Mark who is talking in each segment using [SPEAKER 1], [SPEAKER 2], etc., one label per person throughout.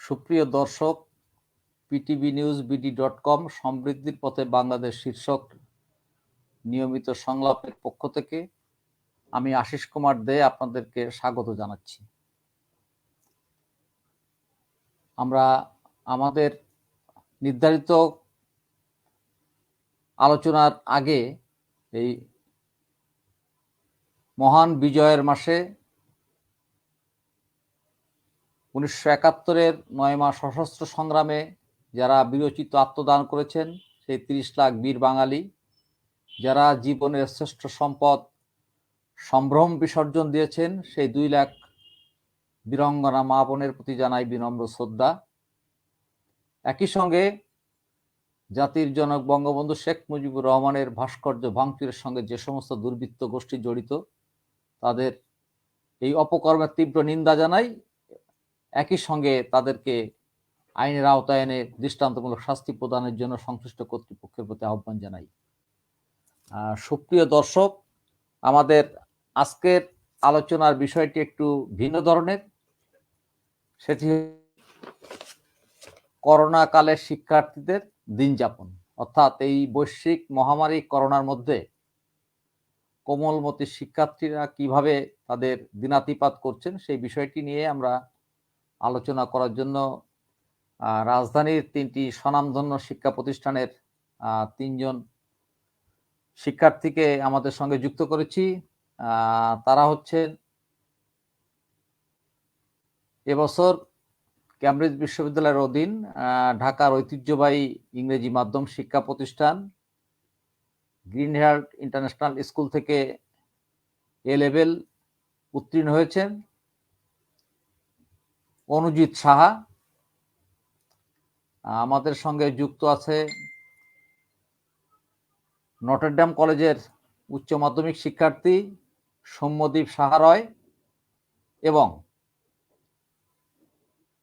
[SPEAKER 1] সুপ্রিয় দর্শক, PTV news বিডি.কম সমৃদ্ধির পথে বাংলাদেশ শীর্ষক নিয়মিত সংলাপের পক্ষ থেকে আমি আশিস কুমার দে আপনাদেরকে স্বাগত জানাচ্ছি। আমরা আমাদের নির্ধারিত আলোচনার আগে এই মহান বিজয়ের মাসে 1971-এর 9 মাস সশস্ত্র সংগ্রামে যারা বীরোচিত আত্মদান করেছেন, সেই 30 লাখ বীর বাঙালি যারা জীবনের শ্রেষ্ঠ সম্পদ সম্ভ্রম বিসর্জন দিয়েছেন, সেই 2 লাখ বীরাঙ্গনা মা বোনের প্রতি জানাই বিনম্র শ্রদ্ধা। একই সঙ্গে জাতির জনক বঙ্গবন্ধু শেখ মুজিবুর রহমানের ভাস্কর্য ভাঙচুরের সঙ্গে যে সমস্ত দুর্বৃত্ত গোষ্ঠী জড়িত, তাদের এই অপকর্মের তীব্র নিন্দা জানাই। একই সঙ্গে তাদেরকে আইনের আওতায় এনে দৃষ্টান্তমূলক শাস্তি প্রদানের জন্য সংশ্লিষ্ট কর্তৃপক্ষের প্রতি আহ্বান জানাই। সুপ্রিয় দর্শক, আমাদের আজকের আলোচনার বিষয়টি একটু ভিন্ন ধরনের। সেটি করোনা কালে শিক্ষার্থীদের দিন যাপন, অর্থাৎ এই বৈশ্বিক মহামারী করোনার মধ্যে কোমলমতি শিক্ষার্থীরা কিভাবে তাদের দিনাতিপাত করছেন, সেই বিষয়টি নিয়ে আমরা আলোচনা করার জন্য রাজধানীর 3টি স্বনামধন্য শিক্ষা প্রতিষ্ঠানের 3 জন শিক্ষার্থীকে আমাদের সঙ্গে যুক্ত করেছি। তারা হচ্ছেন এবছর কেমব্রিজ বিশ্ববিদ্যালয়ের অধীন ঢাকার ঐতিহ্যবাহী ইংরেজি মাধ্যম শিক্ষা প্রতিষ্ঠান গ্রিনহার্ট ইন্টারন্যাশনাল স্কুল থেকে এ লেভেল উত্তীর্ণ হয়েছেন অনুজিৎ সাহা। আমাদের সঙ্গে যুক্ত আছে নটরডেম কলেজের উচ্চ মাধ্যমিক শিক্ষার্থী সৌম্যদীপ সাহা রয় এবং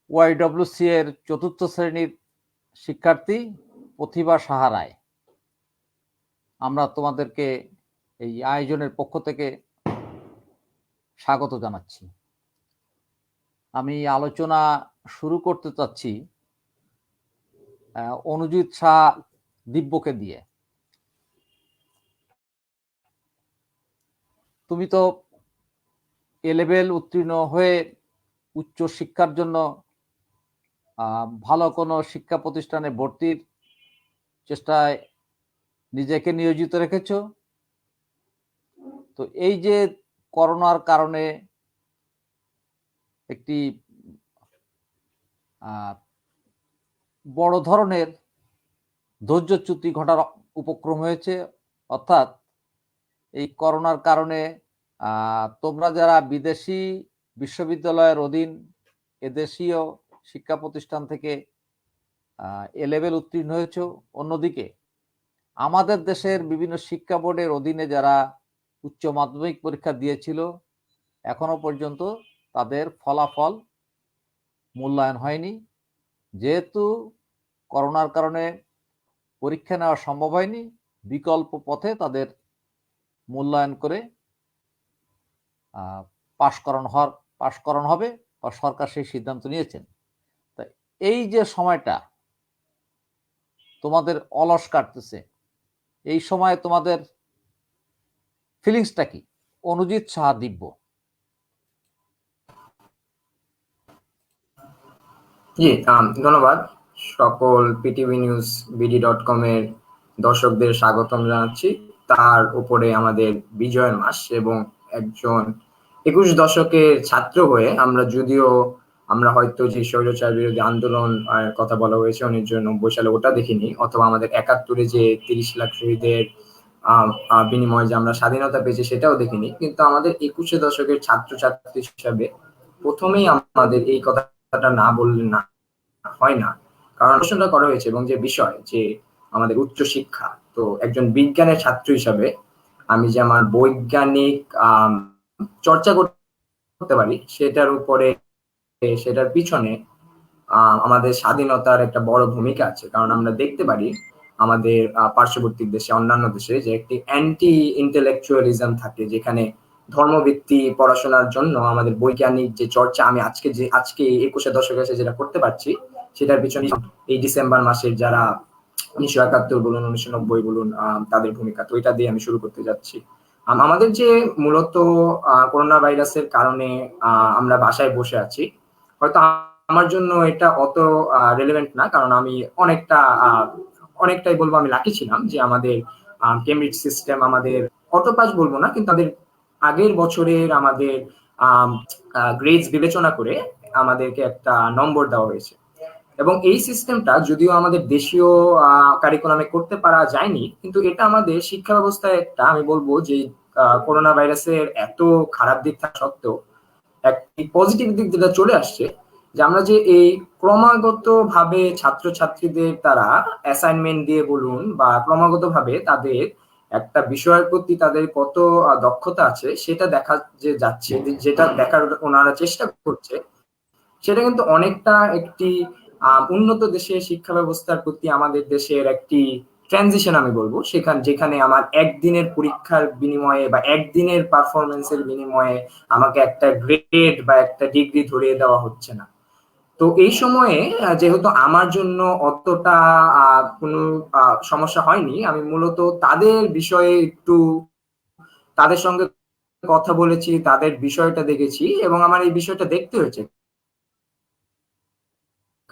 [SPEAKER 1] ওয়াইডব্লিউসি এর 4র্থ শ্রেণীর শিক্ষার্থী প্রতিভা সাহা রায়। আমরা তোমাদেরকে এই আয়োজনের পক্ষ থেকে স্বাগত জানাচ্ছি। আমি আলোচনা শুরু করতে চাচ্ছি অনুজিৎ সাহা দিব্যকে দিয়ে। তুমি তো এ লেভেল উত্তীর্ণ হয়ে উচ্চ শিক্ষার জন্য ভালো কোনো শিক্ষা প্রতিষ্ঠানে ভর্তির চেষ্টায় নিজেকে নিয়োজিত রেখেছ। তো এই যে করোনার কারণে একটি বড় ধরনের ধৈর্যচ্যুতি ঘটার উপক্রম হয়েছে, অর্থাৎ এই করোনার কারণে তোমরা যারা বিদেশি বিশ্ববিদ্যালয়ের অধীন এদেশীয় শিক্ষা প্রতিষ্ঠান থেকে এ লেভেল উত্তীর্ণ হয়েছ, অন্যদিকে আমাদের দেশের বিভিন্ন শিক্ষা বোর্ডের অধীনে যারা উচ্চ মাধ্যমিক পরীক্ষা দিয়েছিল, এখনো পর্যন্ত তাদের ফলাফল মূল্যায়ন হয়নি। যেহেতু করোনার কারণে পরীক্ষা নেওয়া সম্ভব হয়নি, বিকল্প পথে তাদের মূল্যায়ন করে পাশ করানো হবে, বা সরকার সেই সিদ্ধান্ত নিয়েছেন। তাই এই যে সময়টা তোমাদের অলস কাটতেছে, এই সময় তোমাদের ফিলিংসটা কি? অনুজিৎ সাহা দিব্য।
[SPEAKER 2] জি, ধন্যবাদ। সকল পিটিভি নিউজ বিডি.কম এর দর্শকদের স্বাগতম জানাচ্ছি। তার উপরে আমাদের বিজয়ের মাস এবং একজন 21 দশকের ছাত্র হয়ে আমরা হয়তো যে স্বৈরাচার বিরোধী আন্দোলন কথা বলা হয়েছে 1990 সালে, ওটা দেখিনি, অথবা আমাদের 71-এ যে 30 লাখ শহীদের বিনিময়ে যে আমরা স্বাধীনতা পেয়েছি সেটাও দেখিনি। কিন্তু আমাদের 21 দশকের ছাত্রছাত্রী হিসাবে প্রথমেই আমাদের এই কথাটা না বললে না হয় না, কারণ প্রশ্নটা করা হয়েছে এবং যে বিষয় যে আমাদের উচ্চ শিক্ষা, তো একজন বিজ্ঞানের ছাত্র হিসাবে আমি যে আমার বৈজ্ঞানিক চর্চা করতে পারি সেটার পিছনে আমাদের স্বাধীনতার একটা বড় ভূমিকা আছে। কারণ আমরা দেখতে পারি আমাদের পার্শ্ববর্তী দেশে, অন্যান্য দেশে, যে একটি অ্যান্টি ইন্টেলেকচুয়ালিজম থাকে, যেখানে ধর্মভিত্তি পড়াশোনার জন্য আমাদের বৈজ্ঞানিক যে চর্চা আমি আজকে 21 দশকে এসে যেটা করতে পারছি, সেটার পিছনে এই ডিসেম্বর মাসের যারা 1971 বলুন 1990 বলুন তাদের ভূমিকা, তো এটা দিয়ে আমি শুরু করতে যাচ্ছি। আমাদের যে মূলত করোনা ভাইরাসের কারণে আমরা বাসায় বসে আছি, হয়তো আমার জন্য এটা অত রেলেভেন্ট না, কারণ আমি অনেকটাই বলবো আমি লাকি ছিলাম যে আমাদের কেমব্রিজ সিস্টেম আমাদের অটো পাস বলবো না, কিন্তু তাদের আগের বছরের আমাদের গ্রেডস বিবেচনা করে আমাদেরকে একটা নম্বর দেওয়া হয়েছে। এবং এই সিস্টেমটা যদিও আমাদের দেশীয় কারিকুলামে করতে পারা যায়নি, কিন্তু এটা আমাদের শিক্ষা ব্যবস্থায় একটা আমি বলবো যে করোনা ভাইরাসের এত খারাপ দিক থাকা সত্ত্বেও একটি পজিটিভ দিক যেটা চলে আসছে, যে আমরা যে এই ক্রমাগত ভাবে ছাত্রছাত্রীদের তারা অ্যাসাইনমেন্ট দিয়ে বলুন বা ক্রমাগত ভাবে তাদের একটা বিষয়ের প্রতি তাদের কত দক্ষতা আছে সেটা দেখা যে যাচ্ছে, যেটা দেখার ওনারা চেষ্টা করছে, সেটা কিন্তু অনেকটা একটি উন্নত দেশের শিক্ষা ব্যবস্থার প্রতি আমাদের দেশের একটি ট্রানজিশন আমি বলবো, যেখানে আমার একদিনের পরীক্ষার বিনিময়ে বা একদিনের পারফরমেন্সের বিনিময়ে আমাকে একটা গ্রেড বা একটা ডিগ্রি ধরিয়ে দেওয়া হচ্ছে না। তো এই সময়ে যেহেতু আমার জন্য অতটা কোনো সমস্যা হয়নি, আমি মূলত তাদের বিষয়ে একটু তাদের সঙ্গে কথা বলেছি, তাদের বিষয়টা দেখেছি এবং আমার এই বিষয়টা দেখতে হয়েছে,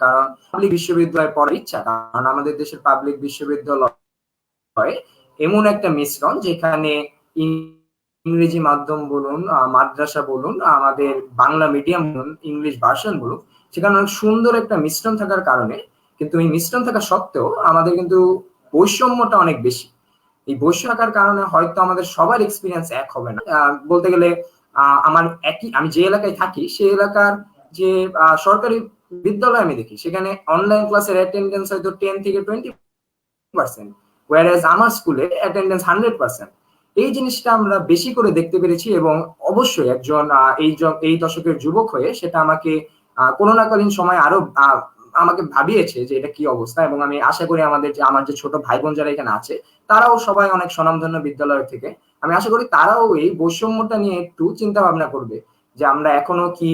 [SPEAKER 2] কারণ পাবলিক বিশ্ববিদ্যালয়ে পড়ার ইচ্ছা, কারণ আমাদের দেশের পাবলিক বিশ্ববিদ্যালয় এমন একটা মিশ্রণ যেখানে ইংরেজি মাধ্যম বলুন, মাদ্রাসা বলুন, আমাদের বাংলা মিডিয়াম বলুন, ইংলিশ ভার্সন বলুন, সেখানে অনেক সুন্দর একটা মিশ্রণ থাকার কারণে, কিন্তু এই মিশ্রণ থাকা সত্ত্বেও আমাদের কিন্তু বৈষম্যটা অনেক বেশি। এই বৈষম্য থাকার কারণে হয়তো আমাদের সবার এক্সপিরিয়েন্স এক হবে না। বলতে গেলে আমি যে এলাকায় থাকি সেই এলাকার যে সরকারি বিদ্যালয় আমি দেখি সেখানে অনলাইন ক্লাসের অ্যাটেন্ডেন্স হয়তো 10 থেকে 20%, whereas আমার স্কুলে অ্যাটেন্ডেন্স 100%। এই জিনিসটা আমরা বেশি করে দেখতে পেরেছি এবং অবশ্যই একজন এই দশকের যুবক হয়ে সেটা আমাকে করোনাকালীন সময় আরো আমাকে ভাবিয়েছে যে এটা কি অবস্থা। এবং আমি আশা করি আমার যে ছোট ভাই বোন যারা এখানে আছে তারাও সবাই অনেক স্বনামধন্য বিদ্যালয় থেকে, আমি আশা করি তারাও এই বৈষম্যটা নিয়ে একটু চিন্তা ভাবনা করবে, যে আমরা এখনো কি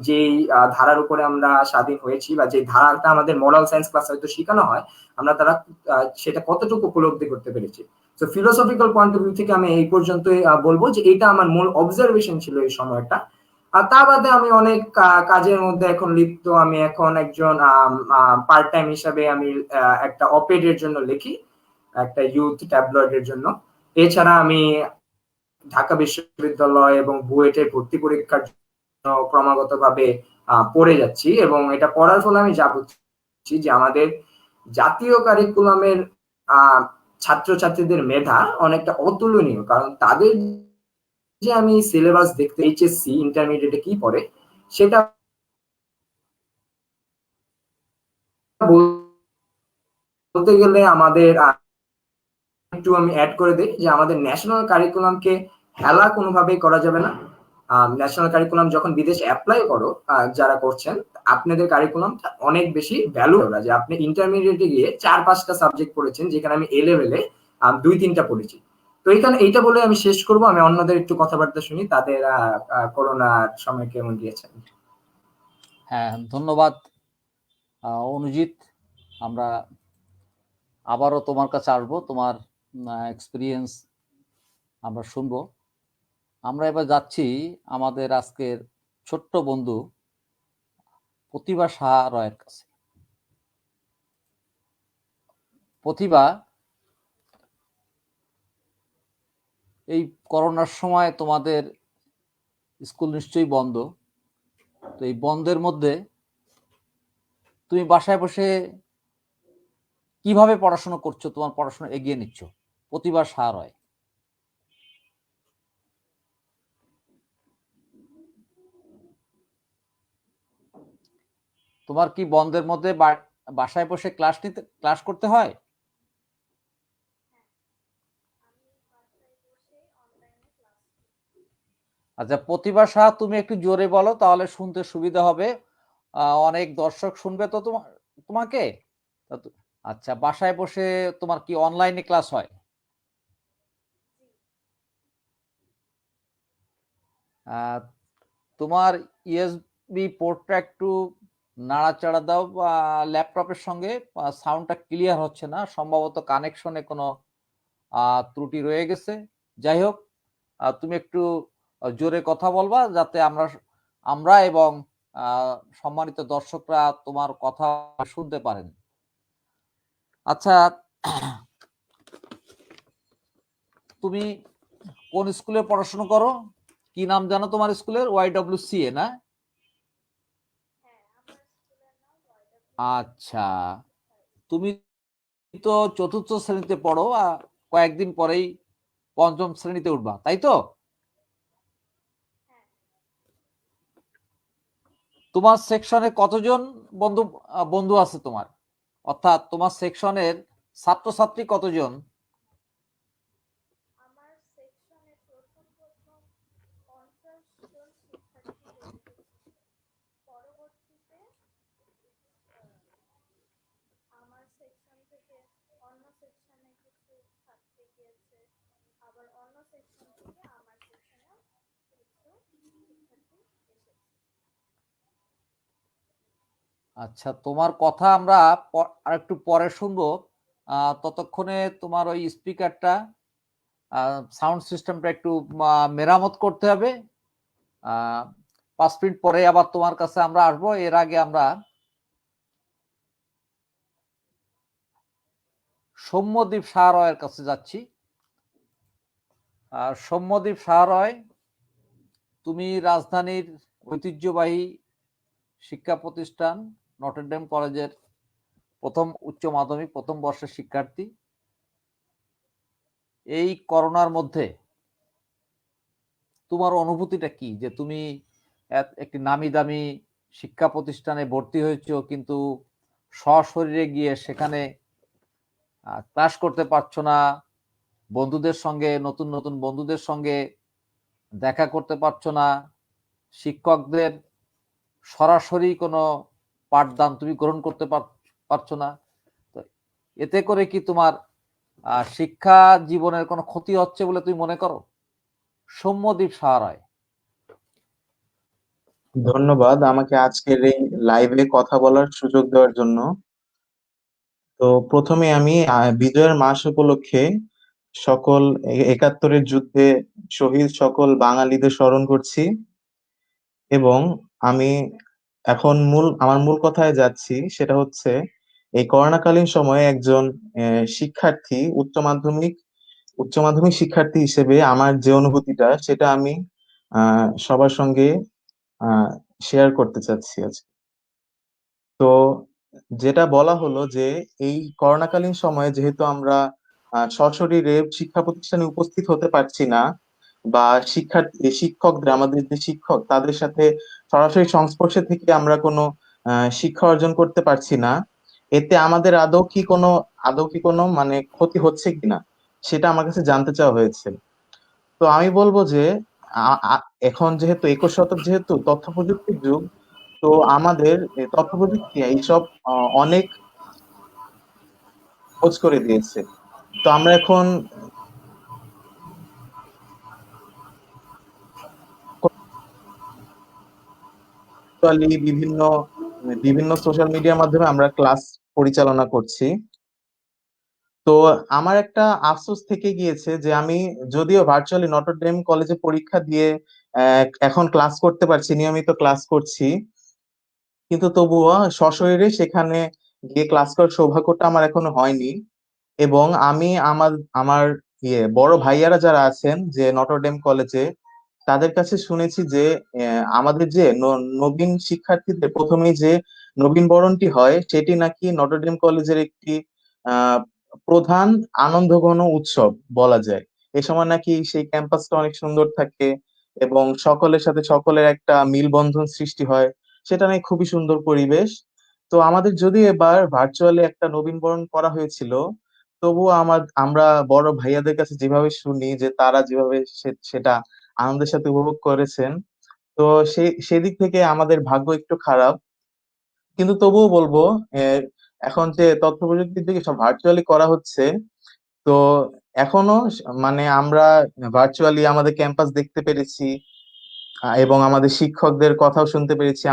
[SPEAKER 2] যেই ধারার উপরে আমরা স্বাধীন হয়েছি বা যে ধারাটা আমাদের মোরাল সায়েন্স ক্লাস হয়তো শেখানো হয়, আমরা তারা সেটা কতটুকু উপলব্ধি করতে পেরেছি। তো ফিলোসফিক্যাল পয়েন্ট অফ ভিউ থেকে আমি এই পর্যন্তই বলবো যে এটা আমার মূল অবজারভেশন ছিল এই সময়টা। আর তা বাদে আমি অনেক কাজের মধ্যে এখন লিপ্ত। আমি এখন একজন পার্ট টাইম হিসাবে আমি একটা অপেড এর জন্য লিখি, একটা ইউথ ট্যাবলয়েড এর জন্য। এছাড়া আমি ঢাকা বিশ্ববিদ্যালয় এবং বুয়েটের ভর্তি পরীক্ষার জন্য ক্রমাগত ভাবে পড়ে যাচ্ছি, এবং এটা পড়ার ফলে আমি যা বুঝছি যে আমাদের জাতীয় কারিকুলামের ছাত্রছাত্রীদের মেধা অনেকটা অতুলনীয়, কারণ তাদের যে আমি সিলেবাস দেখতে এইচএসসি ইন্টারমিডিয়েটে কি পড়ে সেটা বলতে গেলে আমাদের একটু আমি অ্যাড করে দিই যে আমাদের ন্যাশনাল কারিকুলামকে হেলা কোনোভাবেই করা যাবে না। ন্যাশনাল কারিকুলাম যখন বিদেশে অ্যাপ্লাই করো যারা করছেন, আপনাদের কারিকুলাম অনেক বেশি ভ্যালু হবে, যে আপনি ইন্টারমিডিয়েটে গিয়ে 4-5টা সাবজেক্ট পড়েছেন যেখানে আমি এ লেভেলে 2-3টা পড়েছি। তো এখানে এইটা বলে আমি শেষ করব, আমি অন্যদের একটু কথাবার্তা শুনি তাদের করোনার সময় কেমন গিয়েছে।
[SPEAKER 1] হ্যাঁ, ধন্যবাদ অনুজিৎ। আমরা আবারও তোমার কাছে আসবো, তোমার এক্সপিরিয়েন্স আমরা শুনবো। আমরা এবার যাচ্ছি আমাদের আজকের ছোট্ট বন্ধু প্রতিভা সাহা রয়ের কাছে। প্রতিভা, এই করোনার সময় তোমাদের স্কুল নিশ্চয়ই বন্ধ, তো এই বন্ধের মধ্যে তুমি বাসায় বসে কিভাবে পড়াশোনা করছো, তোমার পড়াশোনা এগিয়ে নিচ্ছ? প্রতিভা সাহা রয়। তোমার কি বন্ধের মধ্যে বাসায় বসে ক্লাস করতে হয়? আচ্ছা প্রতিভা সাহা, তুমি একটু জোরে বলো তাহলে শুনতে সুবিধা হবে, অনেক দর্শক শুনবে তো তোমাকে। আচ্ছা, বাসায় বসে তোমার কি অনলাইনে ক্লাস হয়? আহ, তোমার ইউএসবি পোর্টটা একটু নাড়াচাড়া দাও, বা ল্যাপটপের সঙ্গে সাউন্ডটা ক্লিয়ার হচ্ছে না, সম্ভবত কানেকশনে কোনো ত্রুটি রয়ে গেছে। যাই হোক, তুমি একটু জোরে কথা বলবা, যাতে আমরা আমরা এবং সম্মানিত দর্শকরা তোমার কথা শুনতে পারেন। আচ্ছা, তুমি কোন স্কুলে পড়াশোনা করো? কি নাম জানো তোমার স্কুলের? YWCA না? আচ্ছা, তুমি তো চতুর্থ শ্রেণীতে পড়ো, কয়েকদিন পরেই পঞ্চম শ্রেণীতে উঠবা, তাই তো? তোমার সেকশনে কতজন বন্ধু বন্ধু আছে তোমার? অর্থাৎ তোমার সেকশনের ছাত্রছাত্রী কতজন? আচ্ছা, তোমার কথা আমরা আরেকটু পরে শুনবো। ততক্ষণে তোমার ওই স্পিকারটা, সাউন্ড সিস্টেমটা একটু মেরামত করতে হবে। 5 মিনিট পরে আবার তোমার কাছে আমরা আসবো। এর আগে আমরা সৌম্যদীপ সাহারয়ের কাছে যাচ্ছি। সৌম্যদীপ সাহারয়, তুমি রাজধানীর ঐতিহ্যবাহী শিক্ষা প্রতিষ্ঠান নটরডেম কলেজের উচ্চ মাধ্যমিক প্রথম বর্ষের শিক্ষার্থী। এই করোনার মধ্যে তোমার অনুভূতিটা কি, যে তুমি একটি নামি দামি শিক্ষা প্রতিষ্ঠানে ভর্তি হয়েছো, কিন্তু সশরীরে গিয়ে সেখানে ক্লাস করতে পারছো না, বন্ধুদের সঙ্গে, নতুন নতুন বন্ধুদের সঙ্গে দেখা করতে পারছো না, শিক্ষকদের সরাসরি কোনো পাঠদান তুমি গ্রহণ করতে পারছো না, তো এতে করে কি তোমার শিক্ষা জীবনের কোনো ক্ষতি হচ্ছে বলে তুমি মনে করো? সৌম্যদীপ সাহারায়।
[SPEAKER 3] ধন্যবাদ আমাকে আজকের এই লাইভে কথা বলার সুযোগ দেওয়ার জন্য। তো প্রথমে আমি বিজয়ের মাস উপলক্ষে সকল একাত্তরের যুদ্ধে শহীদ সকল বাঙালিদের স্মরণ করছি, এবং আমি এখন আমার মূল কথায় যাচ্ছি। সেটা হচ্ছে, এই করোনাকালীন সময়ে একজন শিক্ষার্থী, উচ্চ মাধ্যমিক শিক্ষার্থী হিসেবে আমার যে অনুভূতিটা, সেটা আমি সবার সঙ্গে শেয়ার করতে চাচ্ছি আজকে। তো যেটা বলা হলো যে, এই করোনাকালীন সময়ে যেহেতু আমরা সশরীরে শিক্ষা প্রতিষ্ঠানে উপস্থিত হতে পারছি না, বা শিক্ষকদের, আমাদের যে শিক্ষক, তাদের সাথে সরাসরি সংস্পর্শে থেকে আমরা কোনো শিক্ষা অর্জন করতে পারছি না, এতে আমাদের আদৌ কি কোনো মানে ক্ষতি হচ্ছে কিনা, সেটা আমার কাছে জানতে চাওয়া হয়েছে। তো আমি বলবো যে, এখন যেহেতু 21 শতক, যেহেতু তথ্য প্রযুক্তির যুগ, তো আমাদের এই তথ্য প্রযুক্তি এইসব অনেক সহজ করে দিয়েছে। তো আমরা এখন virtually বিভিন্ন বিভিন্ন সোশ্যাল মিডিয়ার মাধ্যমে আমরা ক্লাস পরিচালনা করছি। তো আমার একটা আফসোস থেকে গিয়েছে যে, আমি যদিও ভার্চুয়ালি নটরডেম কলেজে পরীক্ষা দিয়ে এখন ক্লাস করতে পারছি, নিয়মিত ক্লাস করছি, কিন্তু তবুও সশরীরে সেখানে গিয়ে ক্লাস করার সৌভাগ্যটা আমার এখনো হয়নি। এবং আমি আমার আমার বড় ভাইয়ারা যারা আছেন যে নটরডেম কলেজে, তাদের কাছে শুনেছি যে আমাদের যে নবীন শিক্ষার্থীদের প্রথমেই যে নবীন বরণটি হয়, সেটি নাকি নটরডেম কলেজের একটি আহ প্রধান আনন্দঘন উৎসব বলা যায়। এ সময় নাকি সেই ক্যাম্পাসটা অনেক সুন্দর থাকে, এবং সকলের সাথে সকলের একটা মিলবন্ধন সৃষ্টি হয়, সেটা নাকি খুবই সুন্দর পরিবেশ। তো আমাদের যদি এবার ভার্চুয়ালি একটা নবীনবরণ করা হয়েছিল, তবুও আমরা বড় ভাইয়াদের কাছে যেভাবে শুনি যে তারা যেভাবে সেটা আনন্দের সাথে উপভোগ করেছেন, তো সেদিক থেকে আমাদের ভাগ্য একটু খারাপ। কিন্তু তবুও বলবো, আহ, এখন যে তথ্য প্রযুক্তির দিকে সব ভার্চুয়ালি করা হচ্ছে, তো এখনো মানে আমরা ভার্চুয়ালি আমাদের ক্যাম্পাস দেখতে পেরেছি, এবং আমাদের শিক্ষকদের কথাও শুনতে পেরেছি,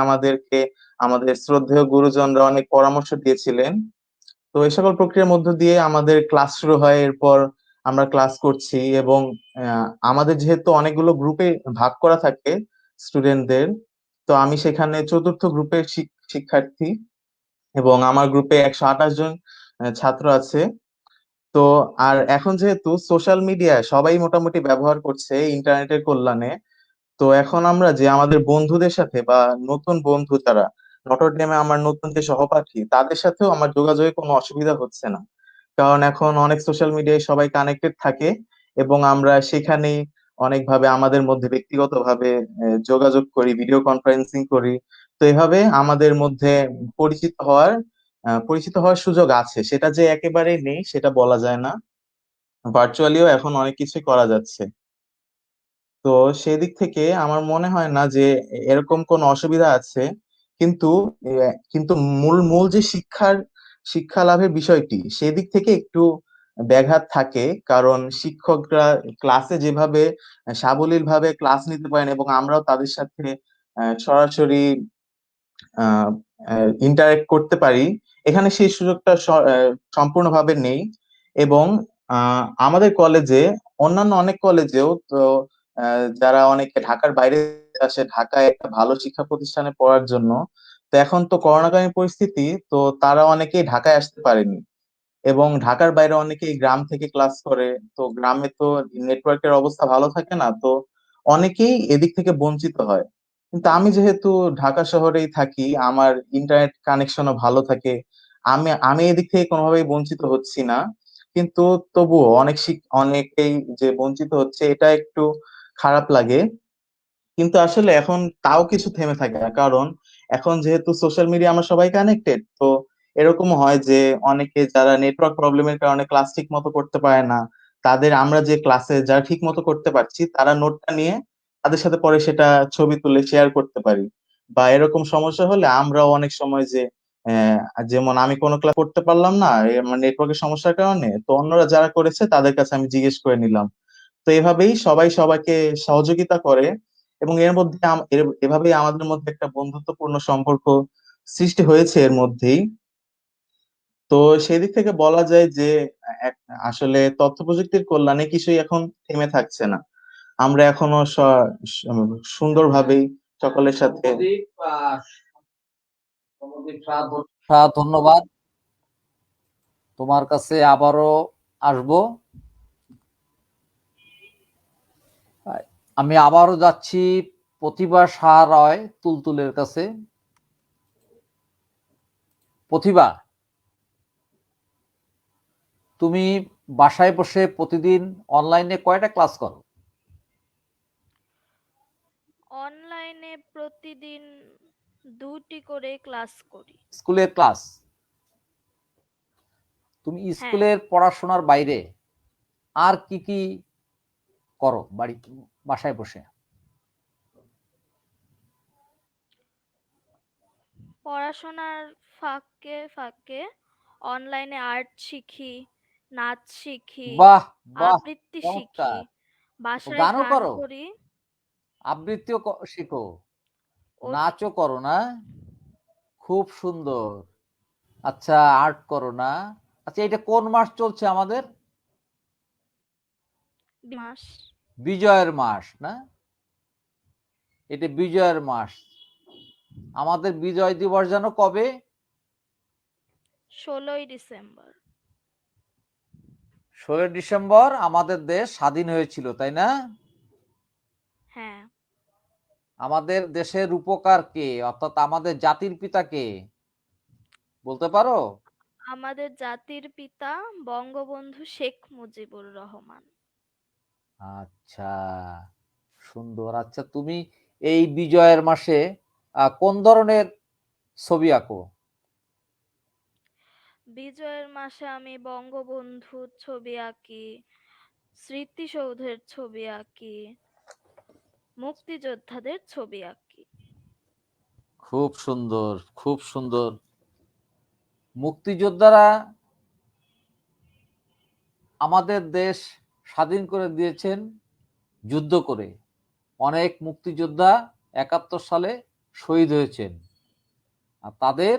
[SPEAKER 3] আমাদের শ্রদ্ধেয় গুরুজনরা অনেক পরামর্শ দিয়েছিলেন। তো এই সকল প্রক্রিয়ার মধ্য দিয়ে আমাদের ক্লাস শুরু হয়। এরপর আমরা ক্লাস করছি এবং আমাদের যেহেতু অনেকগুলো গ্রুপে ভাগ করা থাকে স্টুডেন্টদের, তো আমি সেখানে চতুর্থ গ্রুপের শিক্ষার্থী এবং আমার গ্রুপে 128 জন ছাত্র আছে। তো আর এখন যেহেতু সোশ্যাল মিডিয়া সবাই মোটামুটি ব্যবহার করছে ইন্টারনেটের কল্যাণে, তো এখন আমরা যে আমাদের বন্ধুদের সাথে বা নতুন বন্ধু যারা নটরডেমে আমার নতুন যে সহপাঠী, তাদের সাথেও আমার যোগাযোগে কোনো অসুবিধা হচ্ছে না। কারণ এখন অনেক সোশ্যাল মিডিয়ায় সবাই কানেক্টেড থাকে এবং আমরা সেখানেই অনেকভাবে আমাদের মধ্যে ব্যক্তিগতভাবে যোগাযোগ করি, ভিডিও কনফারেন্সিং করি। তো এভাবে আমাদের মধ্যে পরিচিত হওয়ার সুযোগ আছে, সেটা যে একেবারে নেই সেটা বলা যায় না। ভার্চুয়ালিও এখন অনেক কিছুই করা যাচ্ছে। তো সেদিক থেকে আমার মনে হয় না যে এরকম কোনো অসুবিধা আছে। কিন্তু কিন্তু মূল মূল যে শিক্ষা লাভের বিষয়টি, সেদিক থেকে একটু ব্যাঘাত থাকে। কারণ শিক্ষকরা ক্লাসে যেভাবে সাবলীল ভাবে ক্লাস নিতে পারেন এবং আমরাও তাদের সাথে সরাসরি ইন্টারেক্ট করতে পারি, এখানে সেই সুযোগটা সম্পূর্ণভাবে নেই। এবং আমাদের কলেজে, অন্যান্য অনেক কলেজেও তো যারা অনেকে ঢাকার বাইরে আসে ঢাকায় একটা ভালো শিক্ষা প্রতিষ্ঠানে পড়ার জন্য, তো এখন তো করোনাকালীন পরিস্থিতি, তো তারা অনেকেই ঢাকায় আসতে পারেনি এবং ঢাকার বাইরে অনেকেই গ্রাম থেকে ক্লাস করে। তো গ্রামে তো নেটওয়ার্কের অবস্থা ভালো থাকে না, তো অনেকেই এদিক থেকে বঞ্চিত হয়। কিন্তু আমি যেহেতু ঢাকা শহরেই থাকি, আমার ইন্টারনেট কানেকশনও ভালো থাকে, আমি এদিক থেকে কোনোভাবেই বঞ্চিত হচ্ছি না। কিন্তু তবুও অনেকেই যে বঞ্চিত হচ্ছে, এটা একটু খারাপ লাগে। কিন্তু আসলে এখন তাও কিছু থেমে থাকে না, কারণ এখন যেহেতু সোশ্যাল মিডিয়া আমরা সবাই কানেক্টেড, তো এরকম হয় যে অনেকে যারা নেটওয়ার্ক প্রবলেমের কারণে ক্লাস ঠিক মতো করতে পারে না, তাদের আমরা যে ক্লাসে যারা ঠিক মতো করতে পারছি, তারা নোটটা নিয়ে তাদের সাথে পরে সেটা ছবি তুলে শেয়ার করতে পারি। বা এরকম সমস্যা হলে আমরাও অনেক সময় যে আহ, যেমন আমি কোনো ক্লাস করতে পারলাম না আমার নেটওয়ার্কের সমস্যার কারণে, তো অন্যরা যারা করেছে তাদের কাছে আমি জিজ্ঞেস করে নিলাম। তো এভাবেই সবাই সবাইকে সহযোগিতা করে এবং এর মধ্যে এভাবেই আমাদের মধ্যে একটা বন্ধুত্বপূর্ণ সম্পর্ক সৃষ্টি হয়েছে এর মধ্যেই। তো সেদিক থেকে বলা যায় যে আসলে তথ্য প্রযুক্তির কল্যাণে কিছুই এখন থেমে থাকছে না। আমরা এখনো সুন্দরভাবেই সকলের সাথে।
[SPEAKER 1] ধন্যবাদ, তোমার কাছে আবারও আসবো। আমি আবারও যাচ্ছি প্রতিভা সাহা তুলতুলের কাছে। প্রতিভা, তুমি বাসায় বসে প্রতিদিন অনলাইনে কয়টা ক্লাস করো?
[SPEAKER 4] অনলাইনে প্রতিদিন 2টি করে ক্লাস করি।
[SPEAKER 1] স্কুলের ক্লাস? তুমি
[SPEAKER 4] হ্যাঁ,
[SPEAKER 1] স্কুলের পড়াশোনার বাইরে আর কি কি করো বাসায় বসে?
[SPEAKER 4] পড়াশোনার ফাঁকে ফাঁকে অনলাইনে আর্ট শিখি, নাচ শিখি,
[SPEAKER 1] বাহ বাহ,
[SPEAKER 4] আবৃত্তি শিখি,
[SPEAKER 1] চমৎকার!
[SPEAKER 4] বাসায়
[SPEAKER 1] গানও
[SPEAKER 4] গান
[SPEAKER 1] করো,
[SPEAKER 4] করি।
[SPEAKER 1] আবৃত্তিও শিখো,
[SPEAKER 4] ও
[SPEAKER 1] নাচও করো না? খুব সুন্দর। আচ্ছা, আর্ট করো না? আচ্ছা, এটা কোন মাস চলছে আমাদের?
[SPEAKER 4] মাস
[SPEAKER 1] বিজয়ের মাস না? এটা বিজয়ের মাস। আমাদের বিজয় দিবস যেন কবে?
[SPEAKER 4] 16ই ডিসেম্বর।
[SPEAKER 1] 16 ডিসেম্বর আমাদের দেশ স্বাধীন হয়েছিল, তাই না?
[SPEAKER 4] হ্যাঁ,
[SPEAKER 1] আমাদের দেশের রূপকার কে, অর্থাৎ আমাদের জাতির পিতা কে, বলতে পারো?
[SPEAKER 4] আমাদের জাতির পিতা বঙ্গবন্ধু শেখ মুজিবুর রহমান।
[SPEAKER 1] আচ্ছা, সুন্দর। আচ্ছা, তুমি এই বিজয়ের মাসে কোন ধরনের ছবি আঁকো?
[SPEAKER 4] বিজয়ের মাসে আমি বঙ্গবন্ধুর ছবি আঁকি, স্মৃতিসৌধের ছবি আঁকি, মুক্তিযোদ্ধাদের ছবি আঁকি।
[SPEAKER 1] খুব সুন্দর, খুব সুন্দর। মুক্তিযোদ্ধারা আমাদের দেশ স্বাধীন করে দিয়েছেন যুদ্ধ করে, অনেক মুক্তিযোদ্ধা 71 সালে শহীদ হয়েছেন, আর তাদের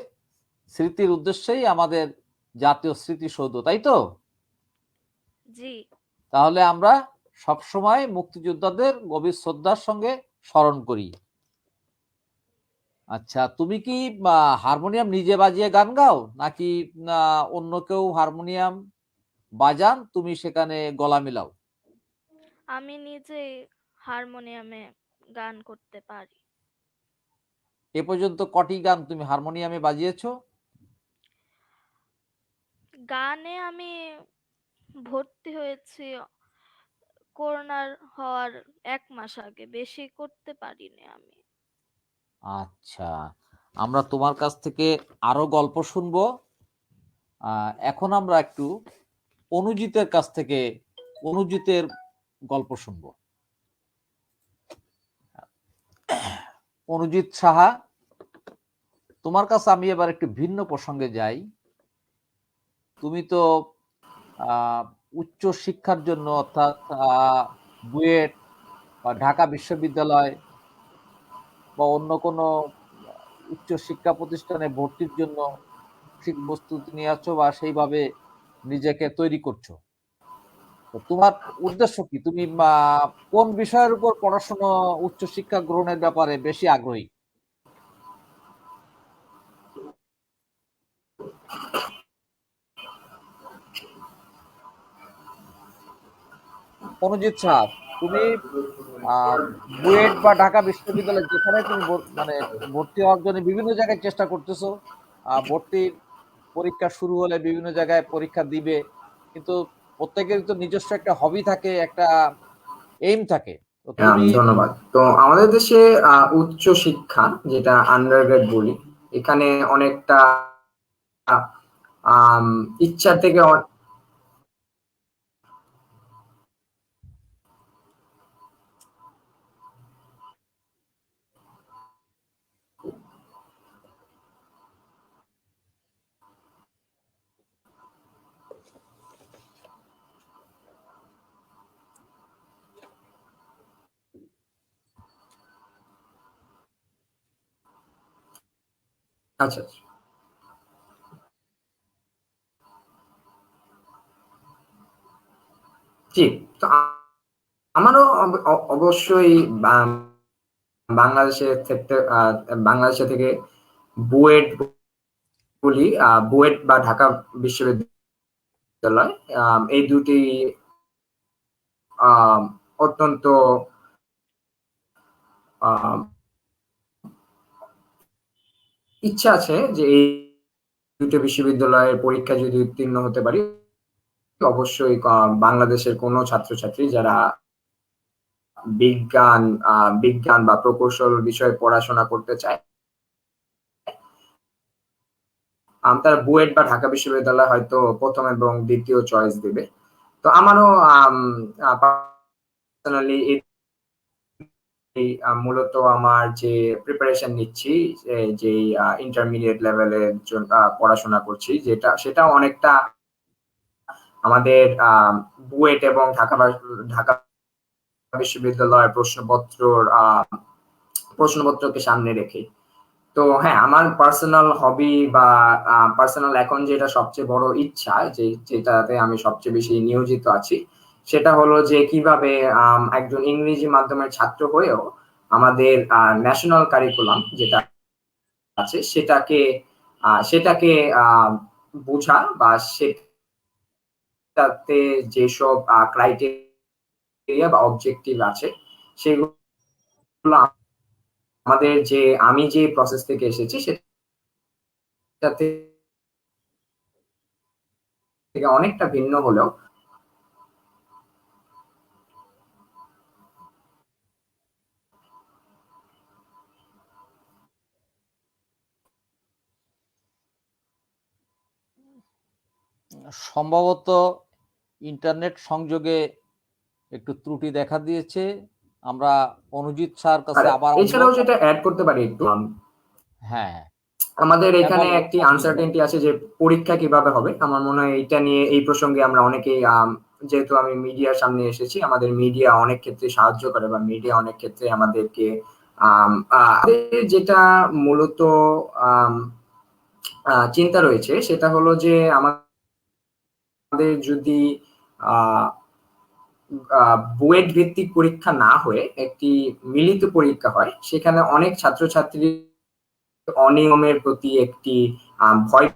[SPEAKER 1] স্মৃতির উদ্দেশ্যেই আমাদের জাতীয় স্মৃতিসৌধ, তাই তো?
[SPEAKER 4] জি।
[SPEAKER 1] তাহলে আমরা সবসময় মুক্তিযোদ্ধাদের গভীর শ্রদ্ধার সঙ্গে স্মরণ করি। আচ্ছা, তুমি কি হারমোনিয়াম নিজে বাজিয়ে গান গাও, নাকি অন্য কেউ হারমোনিয়াম বাজান, তুমি সেখানে গলা মিলাও?
[SPEAKER 4] আমি নিজেই হারমোনিয়ামে গান করতে পারি।
[SPEAKER 1] এ পর্যন্ত কটি গান তুমি হারমোনিয়ামে বাজিয়েছো?
[SPEAKER 4] গানে আমি ভর্তি হয়েছি করোনার হওয়ার 1 মাস আগে, বেশি করতে পারিনি আমি।
[SPEAKER 1] আচ্ছা, আমরা তোমার কাছ থেকে আরো গল্প শুনবো। এখন আমরা একটু অনুজিতের কাছ থেকে অনুজিতের গল্প শুনবো। অনুজিত সাহা, তোমার কাছে আমি এবার একটু ভিন্ন প্রসঙ্গে যাই। তুমি তো উচ্চ শিক্ষার জন্য, অর্থাৎ বুয়েট বা ঢাকা বিশ্ববিদ্যালয় বা অন্য কোনো উচ্চ শিক্ষা প্রতিষ্ঠানে ভর্তির জন্য প্রস্তুতি নিয়ে আছো বা সেইভাবে নিজেকে তৈরি করছো। তো তোমার উদ্দেশ্য কি? তুমি কোন বিষয়ের উপর পড়াশোনা, উচ্চ শিক্ষা গ্রহণের ব্যাপারে বেশি আগ্রহী? অনুজিত সাহেব, তুমি বুয়েট বা ঢাকা বিশ্ববিদ্যালয় যেখানে তুমি মানে ভর্তি হওয়ার জন্য বিভিন্ন জায়গায় চেষ্টা করতেছো, ভর্তির পরীক্ষা শুরু হলে বিভিন্ন জায়গায় পরীক্ষা দিবে, কিন্তু প্রত্যেকেরই তো নিজস্ব একটা হবি থাকে, একটা এইম থাকে। তো তুমি
[SPEAKER 2] ধন্যবাদ। তো আমাদের দেশে উচ্চ শিক্ষা, যেটা আন্ডারগ্রেড বলি, এখানে অনেকটা ইচ্ছা থেকে আচ্ছা আচ্ছা। জি। তো আমারও অবশ্যই বাংলাদেশে থেকে বুয়েট বলি, বুয়েট বা ঢাকা বিশ্ববিদ্যালয়, এই দুটি অত্যন্ত ইচ্ছা আছে যে এই দুটো বিশ্ববিদ্যালয়ের পরীক্ষা যদি উত্তীর্ণ হতে পারি, অবশ্যই বাংলাদেশের কোনো ছাত্রছাত্রী যারা বিজ্ঞান বিজ্ঞান বা প্রকৌশল বিষয়ে পড়াশোনা করতে চায়, তারা বুয়েট বা ঢাকা বিশ্ববিদ্যালয় হয়তো প্রথম এবং দ্বিতীয় চয়েস দিবে। তো আমারও পার্সোনালি মূলত আমার যে প্রিপারেশন নিচ্ছি, যে ইন্টারমিডিয়েট লেভেলের জন্য পড়াশোনা করছি, সেটা অনেকটা আমাদের বুয়েট এবং ঢাকা বিশ্ববিদ্যালয়ের প্রশ্নপত্রকে সামনে রেখে। তো হ্যাঁ, আমার পার্সোনাল হবি বা পার্সোনাল এখন যেটা সবচেয়ে বড় ইচ্ছা, যেটাতে আমি সবচেয়ে বেশি নিয়োজিত আছি, সেটা হলো যে কিভাবে একজন ইংরেজি মাধ্যমের ছাত্র হয়েও আমাদের ন্যাশনাল কারিকুলাম যেটা আছে সেটাকে বোঝা, বা সেটাতে যেসব ক্রাইটেরিয়া বা অবজেক্টিভ আছে সেগুলো আমি যে প্রসেস থেকে এসেছি সেটাতে থেকে অনেকটা ভিন্ন হলেও
[SPEAKER 1] সম্ভবত ইন্টারনেট সংযোগে একটু ত্রুটি দেখা দিয়েছে। আমরা অনুজিত স্যার কাছে আবার
[SPEAKER 2] এছাড়াও যেটা অ্যাড করতে পারি একটু,
[SPEAKER 1] হ্যাঁ,
[SPEAKER 2] আমাদের এখানে
[SPEAKER 1] বলো।
[SPEAKER 2] একটি আনসার্টেনটি আছে যে পরীক্ষা কিভাবে হবে। আমার মনে হয় এই প্রসঙ্গে আমরা অনেকেই যেহেতু আমি মিডিয়ার সামনে এসেছি, আমাদের মিডিয়া অনেক ক্ষেত্রে সাহায্য করে বা মিডিয়া অনেক ক্ষেত্রে আমাদেরকে যেটা মূলত চিন্তা রয়েছে সেটা হলো যে আমাদের যদি বুয়েট ভিত্তিক পরীক্ষা না হয়ে একটি মিলিত পরীক্ষা হয়, সেখানে অনেক ছাত্রছাত্রী অনিয়মের প্রতি একটি ভয়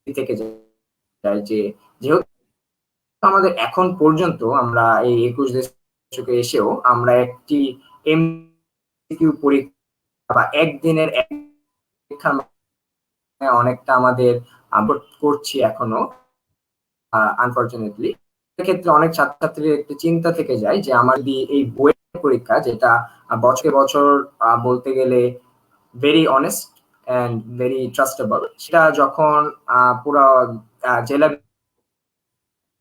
[SPEAKER 2] থেকে যায়, যে যেহেতু আমাদের এখন পর্যন্ত আমরা এই 21 দশকে এসেও আমরা একটি এমসিকিউ পরীক্ষা বা একদিনের পরীক্ষার অনেকটা আমাদের করছি এখনো, আনফরচুনেটলি। সেক্ষেত্রে অনেক ছাত্রছাত্রীর একটি চিন্তা থেকে যায় যে আমার যদি এই বইয়ের পরীক্ষা, যেটা বছরে বছর বলতে গেলে very honest and very trustable, সেটা যখন পুরো জেলা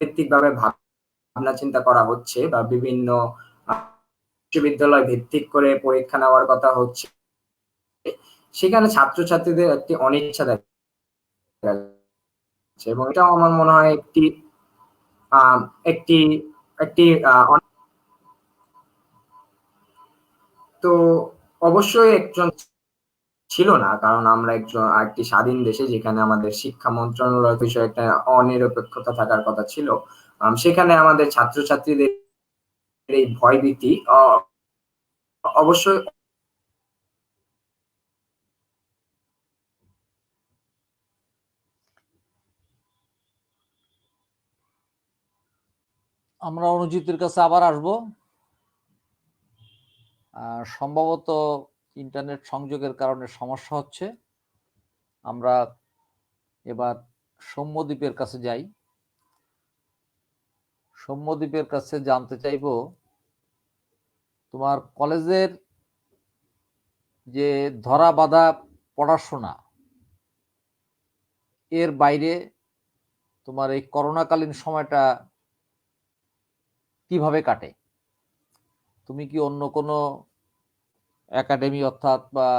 [SPEAKER 2] ভিত্তিক ভাবে ভাবনা চিন্তা করা হচ্ছে বা বিভিন্ন বিশ্ববিদ্যালয় ভিত্তিক করে পরীক্ষা নেওয়ার কথা হচ্ছে, সেখানে ছাত্রছাত্রীদের একটি অনিচ্ছা দেখা যাচ্ছে, এবং এটাও আমার মনে হয় একটি একটি একটি তো অবশ্যই একজন ছিল না, কারণ আমরা একটি স্বাধীন দেশে, যেখানে আমাদের শিক্ষা মন্ত্রণালয় বিষয়ে একটা অনিরপেক্ষতা থাকার কথা ছিল। সেখানে আমাদের ছাত্রছাত্রীদের এই ভয়ভীতি অবশ্যই।
[SPEAKER 1] আমরা অনুজিতের কাছে আবার আসব। সম্ভবত ইন্টারনেট সংযোগের কারণে সমস্যা হচ্ছে। আমরা এবার সৌম্যদ্বীপের কাছে যাই। সৌম্যদ্বীপের কাছে জানতে চাইব, তোমার কলেজের যে ধরা বাঁধা পড়াশোনা, এর বাইরে তোমার এই করোনাকালীন সময়টা কিভাবে কাটে? তুমি কি অন্য কোনো একাডেমি, অর্থাৎ বা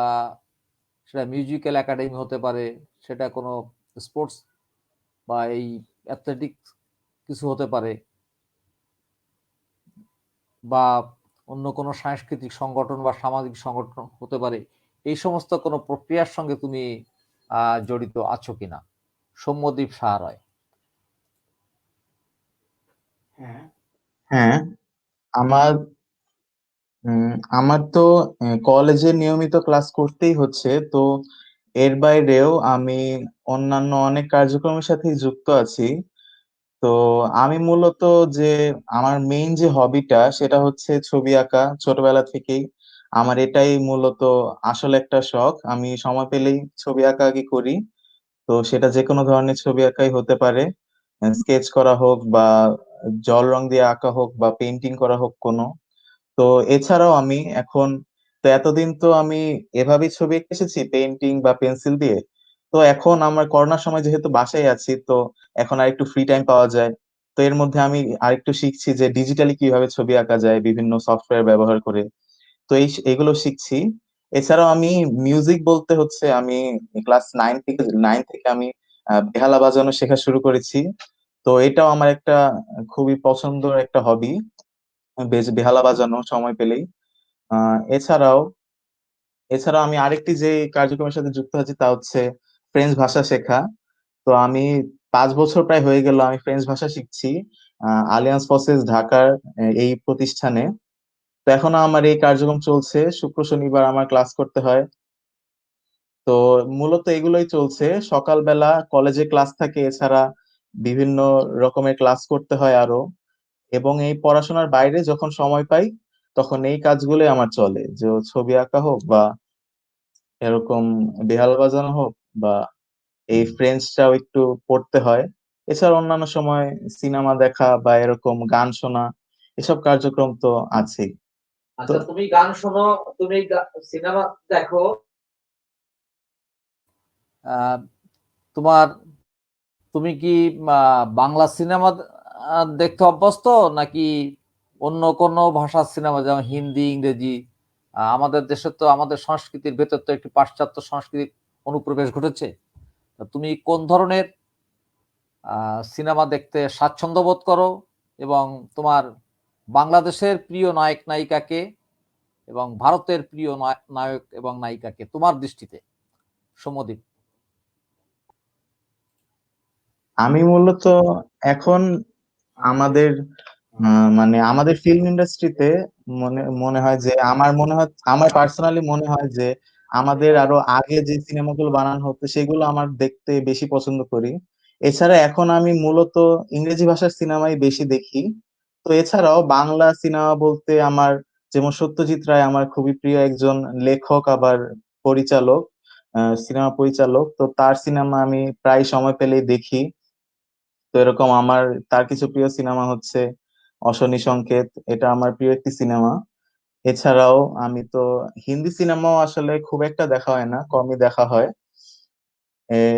[SPEAKER 1] সেটা মিউজিক্যাল একাডেমি হতে পারে, সেটা কোনো স্পোর্টস বা এই অ্যাথলেটিক্স কিছু হতে পারে, বা অন্য কোনো সাংস্কৃতিক সংগঠন বা সামাজিক সংগঠন হতে পারে, এই সমস্ত কোনো প্রক্রিয়ার সঙ্গে তুমি জড়িত আছো কিনা? সৌম্যদ্বীপ সাহারায়।
[SPEAKER 3] হ্যাঁ, আমার আমার তো কলেজে নিয়মিত ক্লাস করতেই হচ্ছে। তো এর বাইরেও আমি অন্যান্য অনেক কার্যক্রমের সাথে যুক্ত আছি। তো আমি মূলত যে আমার মেইন যে হবিটা সেটা হচ্ছে ছবি আঁকা। ছোটবেলা থেকেই আমার এটাই মূলত আসলে একটা শখ। আমি সময় পেলেই ছবি আঁকাআঁকি করি। তো সেটা যে কোনো ধরনের ছবি আঁকাই হতে পারে, স্কেচ করা হোক বা জল রং দিয়ে আঁকা হোক বা পেন্টিং করা হোক কোনো। তো এছাড়াও আমি এখন, তো এতদিন তো আমি এভাবেই ছবি এঁকে এসেছি পেন্টিং বা পেন্সিল দিয়ে। তো এখন আমার করোনার সময় যেহেতু বাসায় আছি, তো এখন আর একটু ফ্রি টাইম পাওয়া যায়। তো এর মধ্যে আমি আরেকটু শিখছি যে ডিজিটালি কিভাবে ছবি আঁকা যায় বিভিন্ন সফটওয়্যার ব্যবহার করে। তো এগুলো শিখছি। এছাড়াও আমি মিউজিক বলতে হচ্ছে আমি ক্লাস 9 থেকে আমি বেহালা বাজানো শেখা শুরু করেছি। তো এটাও আমার একটা খুবই পছন্দের একটা হবি, বেশ বেহালা বাজানো সময় পেলেই। এছাড়াও এছাড়াও আমি আরেকটি যে কার্যক্রমের সাথে যুক্ত আছি তা হচ্ছে ফ্রেঞ্চ ভাষা শেখা। তো আমি 5 বছর প্রায় হয়ে গেল আমি ফ্রেঞ্চ ভাষা শিখছি আলিয়ান্স ফর্সেস ঢাকার এই প্রতিষ্ঠানে। তো এখনো আমার এই কার্যক্রম চলছে, শুক্র শনিবার আমার ক্লাস করতে হয়। তো মূলত এগুলোই চলছে। সকালবেলা কলেজে ক্লাস থাকে, এছাড়া বিভিন্ন রকমের ক্লাস করতে হয় আরো। এবং এই পড়াশোনার বাইরে যখন সময় পাই তখন এই কাজগুলোই আমার চলে, যে ছবি আঁকা হোক বা এরকম বেহাল বাজানো হোক বা এই ফ্রেঞ্চটাও একটু পড়তে হয়। এছাড়া অন্যান্য সময় সিনেমা দেখা বা এরকম গান শোনা, এসব কার্যক্রম তো আছেই। তো
[SPEAKER 1] আচ্ছা, তুমি গান শোনো, তুমি সিনেমা দেখো, তোমার তুমি কি বাংলা সিনেমা দেখতে অভ্যস্ত, নাকি অন্য কোনো ভাষার সিনেমা, যেমন হিন্দি, ইংরেজি? আমাদের দেশে তো আমাদের সংস্কৃতির ভেতর তো একটি পাশ্চাত্য সংস্কৃতির অনুপ্রবেশ ঘটেছে। তুমি কোন ধরনের সিনেমা দেখতে স্বাচ্ছন্দ্য বোধ করো এবং তোমার বাংলাদেশের প্রিয় নায়ক নায়িকাকে এবং ভারতের প্রিয় নায়ক এবং নায়িকাকে তোমার দৃষ্টিতে? সৌম্যদীপ।
[SPEAKER 3] আমি মূলত এখন আমাদের মানে আমাদের ফিল্ম ইন্ডাস্ট্রিতে মনে মনে হয় যে আমার পার্সোনালি মনে হয় যে আমাদের আরো আগে যে সিনেমাগুলো বানানো হতো সেগুলো আমার দেখতে বেশি পছন্দ করি। এছাড়া এখন আমি মূলত ইংরেজি ভাষার সিনেমাই বেশি দেখি। তো এছাড়াও বাংলা সিনেমা বলতে আমার যেমন সত্যজিৎ রায় আমার খুবই প্রিয় একজন লেখক আবার পরিচালক, সিনেমা পরিচালক। তো তার সিনেমা আমি প্রায় সময় পেলেই দেখি। তো এরকম আমার তার কিছু প্রিয় সিনেমা হচ্ছে অশনি সংকেত, এটা আমার প্রিয় একটি সিনেমা। এছাড়াও আমি তো হিন্দি সিনেমাও আসলে খুব একটা দেখা হয় না, কমই দেখা হয়।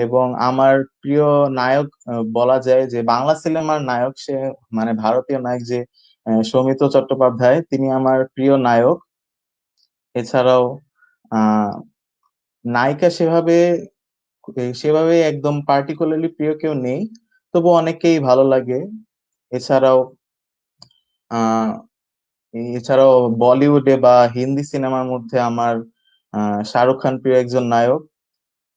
[SPEAKER 3] এবং আমার প্রিয় নায়ক বলা যায় যে বাংলা সিনেমার নায়ক সে মানে ভারতীয় নায়ক যে সৌমিত্র চট্টোপাধ্যায়, তিনি আমার প্রিয় নায়ক। এছাড়াও আহ নায়িকা সেভাবে সেভাবে একদম পার্টিকুলারলি প্রিয় কেউ নেই, তবু অনেকেই ভালো লাগে। এছাড়াও আহ এছাড়াও বলিউডে বা হিন্দি সিনেমার মধ্যে আমার শাহরুখ খান প্রিয় একজন নায়ক।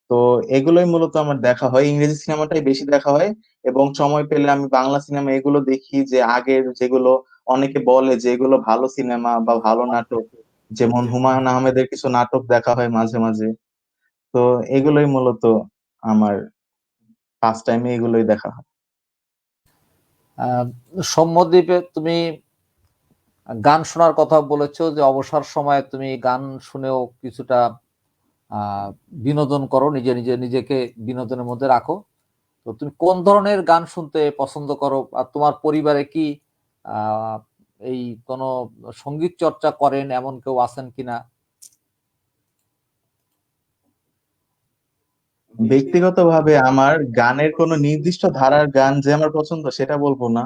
[SPEAKER 3] তো এগুলোই মূলত আমার দেখা হয়, ইংরেজি সিনেমাটাই বেশি দেখা হয়। এবং সময় পেলে আমি বাংলা সিনেমা এগুলো দেখি যে আগের যেগুলো অনেকে বলে যে এগুলো ভালো সিনেমা বা ভালো নাটক, যেমন হুমায়ুন আহমেদের কিছু নাটক দেখা হয় মাঝে মাঝে। তো এগুলোই মূলত আমার ফার্স্ট টাইমে এগুলোই দেখা হয়।
[SPEAKER 1] সৌম্যদীপে তুমি গান শোনার কথা বলেছো, যে অবসর সময়ে তুমি গান শুনেও কিছুটা বিনোদন করো, নিজেকে বিনোদনের মধ্যে রাখো। তো তুমি কোন ধরনের গান শুনতে পছন্দ করো, আর তোমার পরিবারে কি আহ এই কোনো সঙ্গীত চর্চা করেন এমন কেউ আছেন কিনা?
[SPEAKER 3] ব্যক্তিগতভাবে আমার গানের কোনো নির্দিষ্ট ধারার গান যে আমার পছন্দ সেটা বলবো না।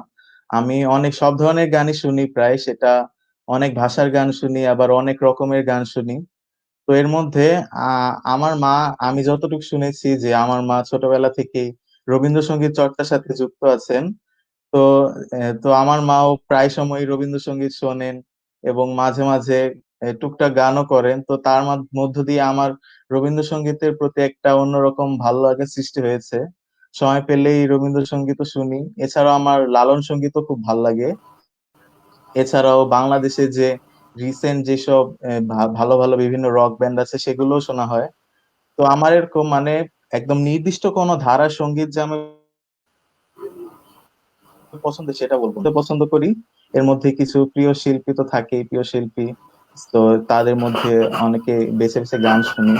[SPEAKER 3] আমি অনেক সব ধরনের গানই শুনি, প্রায় সেটা অনেক ভাষার গান শুনি আবার অনেক রকমের গান শুনি। তো এর মধ্যে আমার মা, আমি যতটুকু শুনেছি যে আমার মা ছোটবেলা থেকেই রবীন্দ্রসঙ্গীত চর্চার সাথে যুক্ত আছেন। তো তো আমার মাও প্রায় সময় রবীন্দ্রসঙ্গীত শোনেন এবং মাঝে মাঝে টুকটাক গানও করেন। তো তার মধ্য দিয়ে আমার রবীন্দ্রসঙ্গীতের প্রতি একটা অন্যরকম ভালো লাগার সৃষ্টি হয়েছে। সময় পেলেই রবীন্দ্রসঙ্গীতও শুনি। এছাড়াও আমার লালন সঙ্গীতও খুব ভালো লাগে। এছাড়াও বাংলাদেশে যে রিসেন্ট যেসব ভালো ভালো বিভিন্ন রক ব্যান্ড আছে সেগুলোও শোনা হয়। তো আমার এরকম মানে একদম নির্দিষ্ট কোনো ধারার সঙ্গীত যে আমি পছন্দ সেটা বলবো না। পছন্দ করি, এর মধ্যে কিছু প্রিয় শিল্পী তো থাকেই, প্রিয় শিল্পী। তো তাদের মধ্যে অনেকে বেছে বেছে গান শুনি,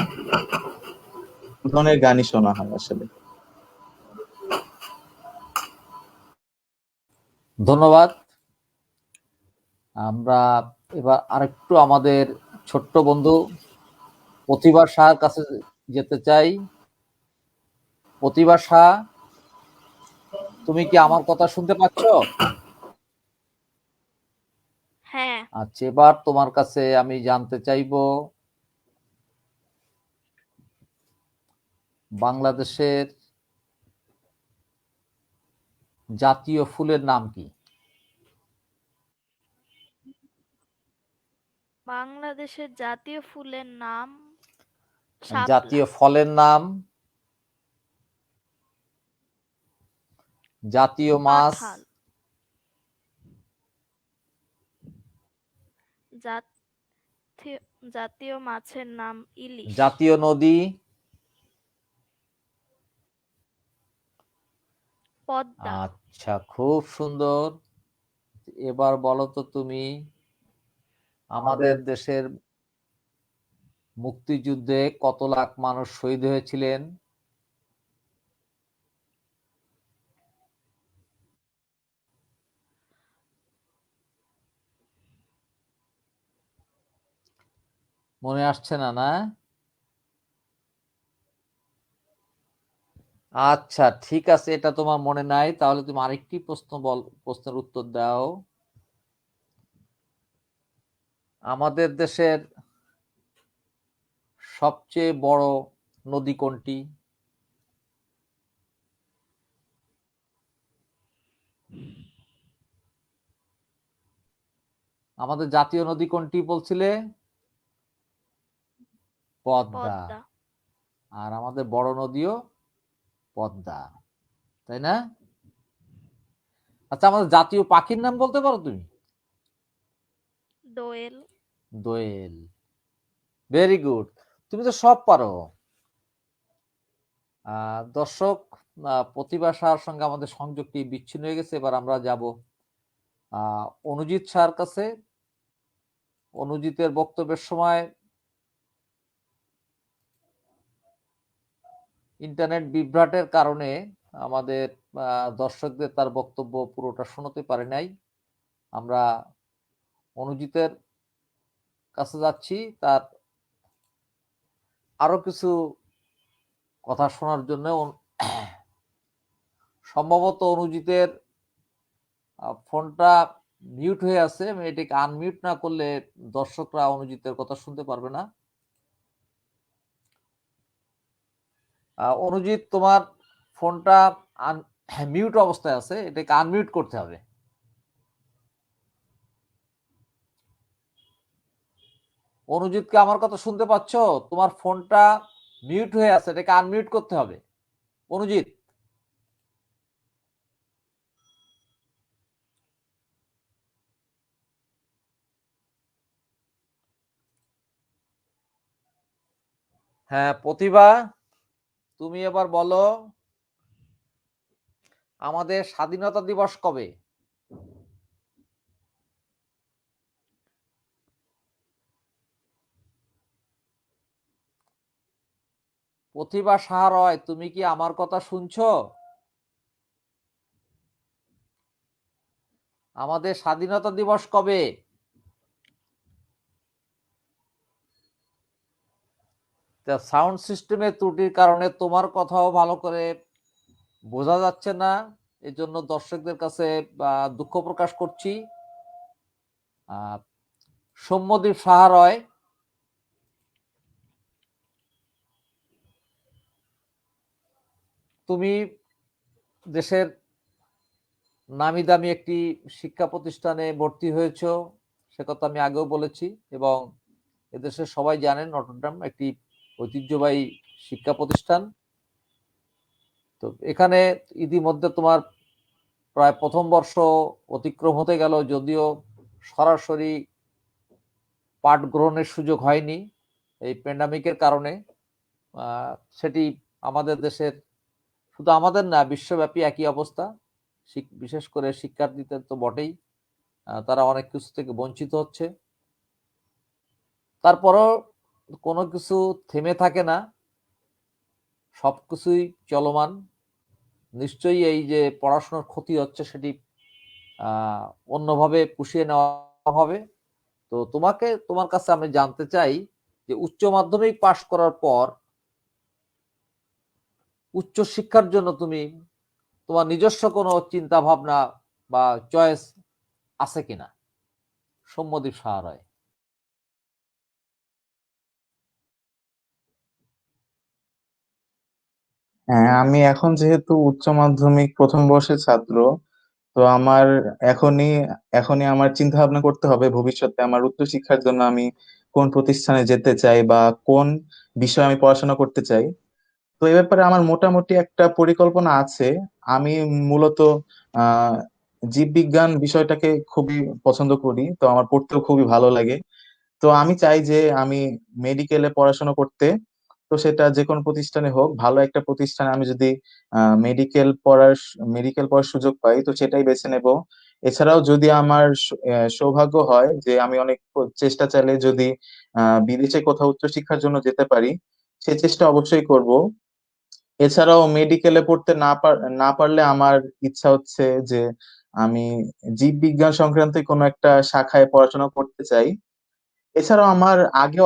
[SPEAKER 3] ধরনের গানই শোনা হয় আসলে।
[SPEAKER 1] ধন্যবাদ। আমরা এবার আরেকটু আমাদের ছোট্ট বন্ধু প্রতিভা শাহর কাছে যেতে চাই। প্রতিভা শাহ, তুমি কি আমার কথা শুনতে পাচ্ছ?
[SPEAKER 4] হ্যাঁ।
[SPEAKER 1] আচ্ছা, এবার তোমার কাছে আমি জানতে চাইবো বাংলাদেশের জাতীয় ফুলের নাম কি?
[SPEAKER 4] বাংলাদেশের জাতীয় ফুলের নাম শাপলা।
[SPEAKER 1] জাতীয় ফলের নাম, জাতীয় মাছ,
[SPEAKER 4] কাঁঠাল। জাতীয় জাতীয় মাছের নাম ইলিশ।
[SPEAKER 1] জাতীয় নদী,
[SPEAKER 4] পদ্মা।
[SPEAKER 1] আচ্ছা, খুব সুন্দর। এবার বলো তো তুমি, আমাদের দেশের মুক্তিযুদ্ধে কত লাখ মানুষ শহীদ হয়েছিলেন? মনে আসছে না? না, আচ্ছা ঠিক আছে, এটা তোমার মনে নাই, তাহলে তুমি আরেকটি প্রশ্নের উত্তর দাও। আমাদের দেশের সবচেয়ে বড় নদী কোনটি? আমাদের জাতীয় নদী কোনটি বলছিলে? পদ্মা।
[SPEAKER 4] পদ্মা।
[SPEAKER 1] আর আমাদের বড় নদীও পদ্মা, তাই না? আচ্ছা, আমাদের জাতীয় পাখির নাম বলতে পারো তুমি?
[SPEAKER 4] দোয়েল।
[SPEAKER 1] দোয়েল। ভেরি গুড, তুমি তো সব পারো। দর্শক, প্রতিভা স্যার সঙ্গে আমাদের সংযোগটি বিচ্ছিন্ন হয়ে গেছে। এবার আমরা যাব অনুজিৎ স্যার কাছে। অনুজিতের বক্তব্যের সময় ইন্টারনেট বিভ্রাটের কারণে আমাদের দর্শকদের তার বক্তব্য পুরোটা শোনাতে পারে নাই। আমরা অনুজিতের কাছে যাচ্ছি তার আরো কিছু কথা শোনার জন্য। সম্ভবত অনুজিতের ফোনটা মিউট হয়ে আছে, আমি এটাকে আনমিউট না করলে দর্শকরা অনুজিতের কথা শুনতে পারবে না। অনুজিৎ, তোমার ফোনটা মিউট অবস্থায় আছে, এটাকে আনমিউট করতে হবে। অনুজিৎকে আমার কথা শুনতে পাচ্ছ? তোমার ফোনটা মিউট হয়ে আছে, এটাকে আনমিউট করতে হবে। অনুজিৎ, হ্যাঁ প্রতিভা, তুমি এবার বলো আমাদের স্বাধীনতা দিবস কবে? প্রতিভা সাহারয়, তুমি কি আমার কথা শুনছো? আমাদের স্বাধীনতা দিবস কবে? সাউন্ড সিস্টেমের ত্রুটির কারণে তোমার কথাও ভালো করে বোঝা যাচ্ছে না, এজন্য দর্শকদের কাছে দুঃখ প্রকাশ করছি। সৌম্যদীপ সাহারয়, তুমি দেশের নামি দামি একটি শিক্ষা প্রতিষ্ঠানে ভর্তি হয়েছ, সে কথা আমি আগেও বলেছি, এবং এদেশের সবাই জানেন নটরডেম একটি ঐতিহ্যবাহী শিক্ষা প্রতিষ্ঠান। তো এখানে ইতিমধ্যে তোমার প্রায় প্রথম বর্ষ অতিক্রম হতে গেল, যদিও সরাসরি পাঠ গ্রহণের সুযোগ হয়নি এই প্যান্ডামিকের কারণে। সেটি আমাদের দেশের, শুধু আমাদের না, বিশ্বব্যাপী একই অবস্থা। বিশেষ করে শিক্ষার্থীদের তো বটেই, তারা অনেক কিছু থেকে বঞ্চিত হচ্ছে। তারপরও কোনো কিছু থেমে থাকে না, সবকিছুই চলমান। নিশ্চয়ই এই যে পড়াশোনার ক্ষতি হচ্ছে সেটি অন্যভাবে পুষিয়ে নেওয়া হবে। তো তোমার কাছে আমি জানতে চাই যে উচ্চ মাধ্যমিক পাশ করার পর উচ্চ শিক্ষার জন্য তোমার নিজস্ব কোনো চিন্তা ভাবনা বা চয়েস আছে কিনা? সৌম্যদীপ সাহারয়।
[SPEAKER 3] হ্যাঁ, আমি এখন যেহেতু উচ্চ মাধ্যমিক প্রথম বর্ষের ছাত্র, তো আমার এখনই এখনই আমার চিন্তা ভাবনা করতে হবে ভবিষ্যতে আমার উচ্চশিক্ষার জন্য আমি কোন প্রতিষ্ঠানে যেতে চাই বা কোন বিষয়ে আমি পড়াশোনা করতে চাই। তো এই ব্যাপারে আমার মোটামুটি একটা পরিকল্পনা আছে। আমি মূলত আহ জীববিজ্ঞান বিষয়টাকে খুবই পছন্দ করি, তো আমার পড়তেও খুবই ভালো লাগে। তো আমি চাই যে আমি মেডিকেলে পড়াশোনা করতে। তো সেটা যে কোনো প্রতিষ্ঠানে হোক, ভালো একটা প্রতিষ্ঠানে আমি যদি মেডিকেল পড়ার সুযোগ পাই তো সেটাই বেছে নেব। এছাড়াও যদি আমার সৌভাগ্য হয় যে আমি অনেক চেষ্টা চালিয়ে যদি বিদেশে কোথাও উচ্চশিক্ষার জন্য যেতে পারি, সে চেষ্টা অবশ্যই করব। এছাড়াও মেডিকেলে পড়তে না পারলে আমার ইচ্ছা হচ্ছে যে আমি জীববিজ্ঞান সংক্রান্ত কোনো একটা শাখায় পড়াশোনা করতে চাই। এছাড়াও আমার আগেও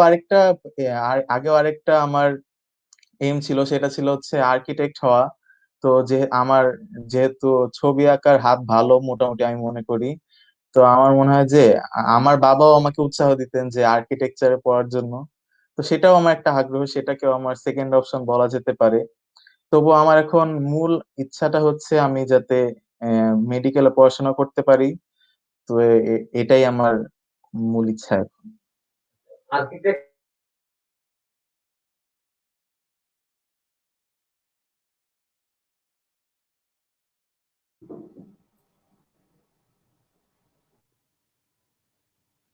[SPEAKER 3] আরেকটা আমার এম ছিল, সেটা ছিল হচ্ছে আর্কিটেক্ট হওয়া। তো যেহেতু ছবি আঁকার হাত ভালো মোটামুটি আমি মনে করি, তো আমার মনে হয় যে আমার বাবাও আমাকে উৎসাহ দিতেন যে আর্কিটেকচারে পড়ার জন্য। তো সেটাও আমার একটা আগ্রহ, সেটাকেও আমার সেকেন্ড অপশন বলা যেতে পারে। তবু আমার এখন মূল ইচ্ছাটা হচ্ছে আমি যাতে মেডিকেলে পড়াশোনা করতে পারি। তো এটাই আমার মূল ইচ্ছা এখন।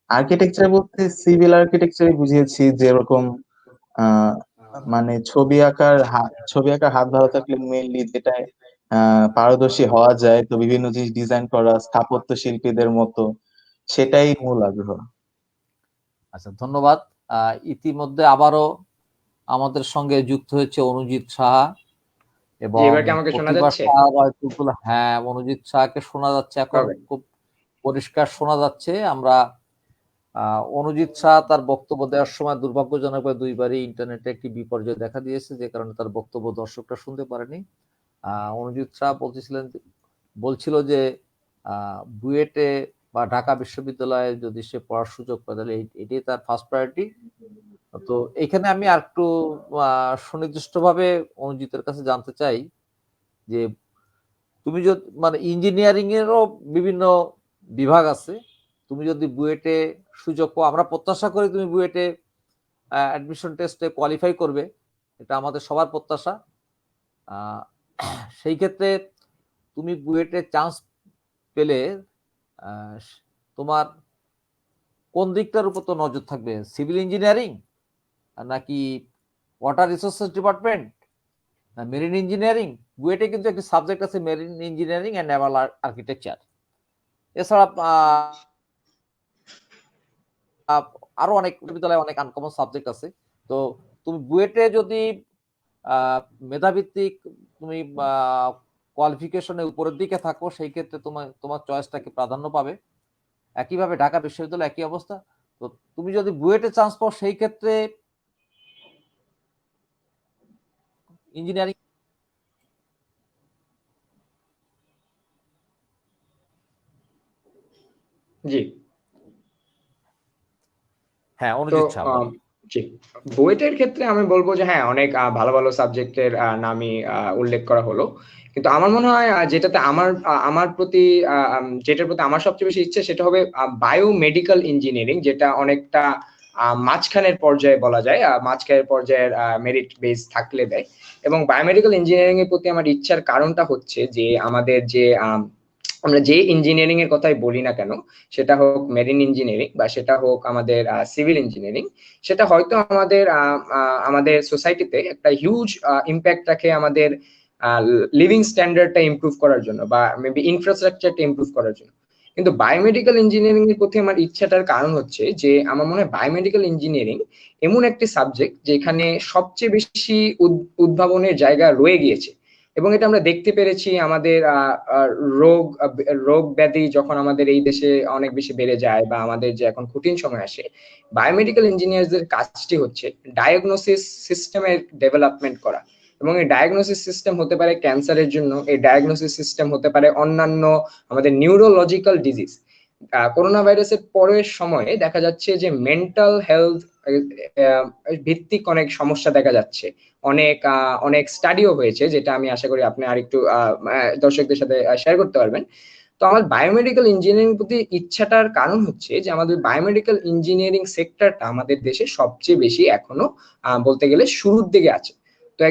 [SPEAKER 3] আর্কিটেকচার বলতে সিভিল আর্কিটেকচারই বুঝিয়েছি, যেরকম আহ মানে ছবি আঁকার হাত ভালো থাকলে মেইনলি যেটা পারদর্শী হওয়া যায়, তো বিভিন্ন জিনিস ডিজাইন করা স্থাপত্য শিল্পীদের মতো, সেটাই মূল আগ্রহ।
[SPEAKER 1] আচ্ছা, ধন্যবাদ। ইতিমধ্যে আবারও আমাদের সঙ্গে যুক্ত হয়েছে অনুজিৎ সাহা এবং
[SPEAKER 2] এবার কি আমাকে শোনা
[SPEAKER 1] প্রতিভা
[SPEAKER 2] যাচ্ছে?
[SPEAKER 1] সাহা। হ্যাঁ, অনুজিৎ সাহাকে শোনা যাচ্ছে, এখন
[SPEAKER 2] Okay.
[SPEAKER 1] খুব পরিষ্কার শোনা যাচ্ছে। আমরা অনুজিৎ সাহা তার বক্তব্য দেওয়ার সময় দুর্ভাগ্যজনকভাবে দুইবারই ইন্টারনেটে একটি বিপর্যয় দেখা দিয়েছে, যে কারণে তার বক্তব্য দর্শকরা শুনতে পারেনি। অনুজিৎ সাহা বলছিল যে বুয়েটে বা ঢাকা বিশ্ববিদ্যালয়ে যদি সে পড়ার সুযোগ পায় তাহলে এটাই তার ফার্স্ট প্রায়োরিটি। তো এখানে আমি আর একটু সুনির্দিষ্টভাবে অনুজিতের কাছে জানতে চাই যে তুমি যদি মানে ইঞ্জিনিয়ারিং এরও বিভিন্ন বিভাগ আছে, তুমি যদি বুয়েটে সুযোগ পাও, আমরা প্রত্যাশা করি তুমি বুয়েটে অ্যাডমিশন টেস্টে কোয়ালিফাই করবে, এটা আমাদের সবার প্রত্যাশা। সেই ক্ষেত্রে তুমি বুয়েটে চান্স পেলে তোমার কোন দিকটার উপর তো নজর থাকবে? সিভিল ইঞ্জিনিয়ারিং নাকি water resources department, marine engineering? বুয়েটে কিন্তু একটি সাবজেক্ট আছে marine engineering and naval architecture. এছাড়া আরো অনেক বিদ্যালয়ে অনেক আনকমন সাবজেক্ট আছে। তো তুমি বুয়েটে যদি মেধাভিত্তিক তুমি কোয়ালিফিকেশনে উপরের দিকে থাকো, সেই ক্ষেত্রে তোমার চয়েসটাকে প্রাধান্য পাবে। একইভাবে ঢাকা বিশ্ববিদ্যালয় একই অবস্থা। তো তুমি যদি বুয়েটে চান্স পাও, সেই ক্ষেত্রে ইঞ্জিনিয়ারিং।
[SPEAKER 2] জি,
[SPEAKER 1] হ্যাঁ,
[SPEAKER 2] তো
[SPEAKER 1] অনুজিৎ সাহা বলেন।
[SPEAKER 2] জি, বুয়েটের ক্ষেত্রে আমি বলবো যে হ্যাঁ, অনেক ভালো ভালো সাবজেক্টের নামই উল্লেখ করা হলো, কিন্তু আমার মনে হয় যেটাতে যেটার প্রতি আমার সবচেয়ে বেশি ইচ্ছে সেটা হবে বায়োমেডিক্যাল ইঞ্জিনিয়ারিং, যেটা অনেকটা মাঝখানের পর্যায়ে বলা যায়, মাঝখানের পর্যায়ের মেরিট বেস থাকলে দেয়। এবং বায়োমেডিক্যাল ইঞ্জিনিয়ারিং এর প্রতি আমার ইচ্ছার কারণটা হচ্ছে যে আমাদের যে আমরা যে ইঞ্জিনিয়ারিং এর কথাই বলি না কেন, সেটা হোক মেরিন ইঞ্জিনিয়ারিং বা সেটা হোক আমাদের সিভিল ইঞ্জিনিয়ারিং, সেটা হয়তো আমাদের সোসাইটিতে একটা হিউজ ইম্প্যাক্ট রাখে আমাদের লিভিং স্ট্যান্ডার্ডটা ইমপ্রুভ করার জন্য বা মেবি ইনফ্রাস্ট্রাকচারটা ইমপ্রুভ করার জন্য। কিন্তু বায়োমেডিক্যাল ইঞ্জিনিয়ারিং এর প্রতি আমার ইচ্ছাটার কারণ হচ্ছে যে আমার মনে হয় বায়োমেডিক্যাল ইঞ্জিনিয়ারিং এমন একটি সাবজেক্ট যেখানে সবচেয়ে বেশি উদ্ভাবনের জায়গা রয়ে গিয়েছে। এবং এটা আমরা দেখতে পেরেছি আমাদের রোগ ব্যাধি যখন আমাদের এই দেশে অনেক বেশি বেড়ে যায় বা আমাদের যে এখন কঠিন সময় আসে, বায়োমেডিক্যাল ইঞ্জিনিয়ারদের কাজটি হচ্ছে ডায়াগনোসিস সিস্টেমের ডেভেলপমেন্ট করা। এবং এই ডায়াগনোসিস সিস্টেম হতে পারে ক্যান্সারের জন্য, এই ডায়াগনোসিস সিস্টেম হতে পারে অন্যান্য আমাদের নিউরোলজিক্যাল ডিজিজ। করোনা ভাইরাসের পরের সময়ে দেখা যাচ্ছে যে মেন্টাল হেলথ ভিত্তিক অনেক সমস্যা দেখা যাচ্ছে, অনেক স্টাডিও হয়েছে, যেটা আমি আশা করি আপনি আরেকটু দর্শকদের সাথে শেয়ার করতে পারবেন। তো আমার বায়োমেডিক্যাল ইঞ্জিনিয়ারিং প্রতি ইচ্ছাটার কারণ হচ্ছে যে আমাদের বায়োমেডিক্যাল ইঞ্জিনিয়ারিং সেক্টরটা আমাদের দেশে সবচেয়ে বেশি এখনো বলতে গেলে শুরুর দিকে আছে। তো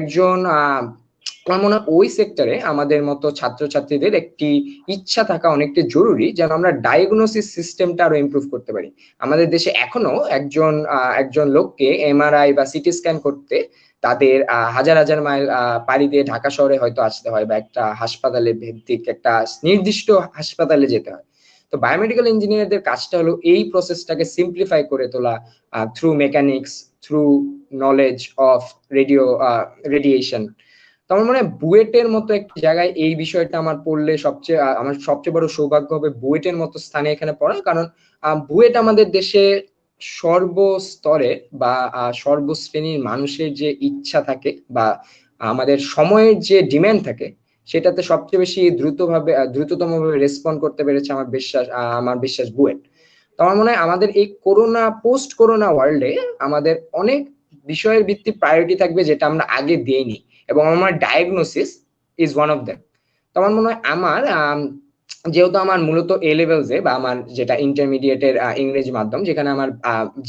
[SPEAKER 2] আমার মনে হয় ওই সেক্টরে আমাদের মতো ছাত্রছাত্রীদের একটি ইচ্ছা থাকা অনেকটা জরুরি, যেন আমরা ডায়াগনোসিস সিস্টেমটা আরো ইমপ্রুভ করতে পারি। আমাদের দেশে এখনো একজন লোককে এমআরআই বা সিটি স্ক্যান করতে তাদের হাজার হাজার মাইল পাড়ি দিয়ে ঢাকা শহরে হয়তো আসতে হয় বা একটা হাসপাতালে ভিত্তিক একটা নির্দিষ্ট হাসপাতালে যেতে হয়। তো বায়োমেডিক্যাল ইঞ্জিনিয়ারদের কাজটা হলো এই প্রসেসটাকে সিম্পলিফাই করে তোলা through mechanics, through knowledge of radiation. তো আমার মনে হয় বুয়েটের মতো একটি জায়গায় এই বিষয়টা আমার পড়লে আমার সবচেয়ে বড় সৌভাগ্য হবে বুয়েটের মতো স্থানে এখানে পড়া। কারণ বুয়েট আমাদের দেশে সর্বস্তরে বা সর্বশ্রেণীর মানুষের যে ইচ্ছা থাকে বা আমাদের সময়ের যে ডিমান্ড থাকে, সেটাতে সবচেয়ে বেশি দ্রুততম ভাবে রেসপন্ড করতে পেরেছে আমার বিশ্বাস বুয়েট। তো আমার মনে হয় আমাদের এই পোস্ট করোনা ওয়ার্ল্ডে আমাদের অনেক বিষয়ের ভিত্তিক প্রায়োরিটি থাকবে যেটা আমরা আগে দেইনি, এবং আমার diagnosis is one of them. তো আমার মনে হয় যেহেতু আমার মূলত এ লেভেলসে বা আমার যেটা ইন্টারমিডিয়েটের ইংরেজি মাধ্যম, যেখানে আমার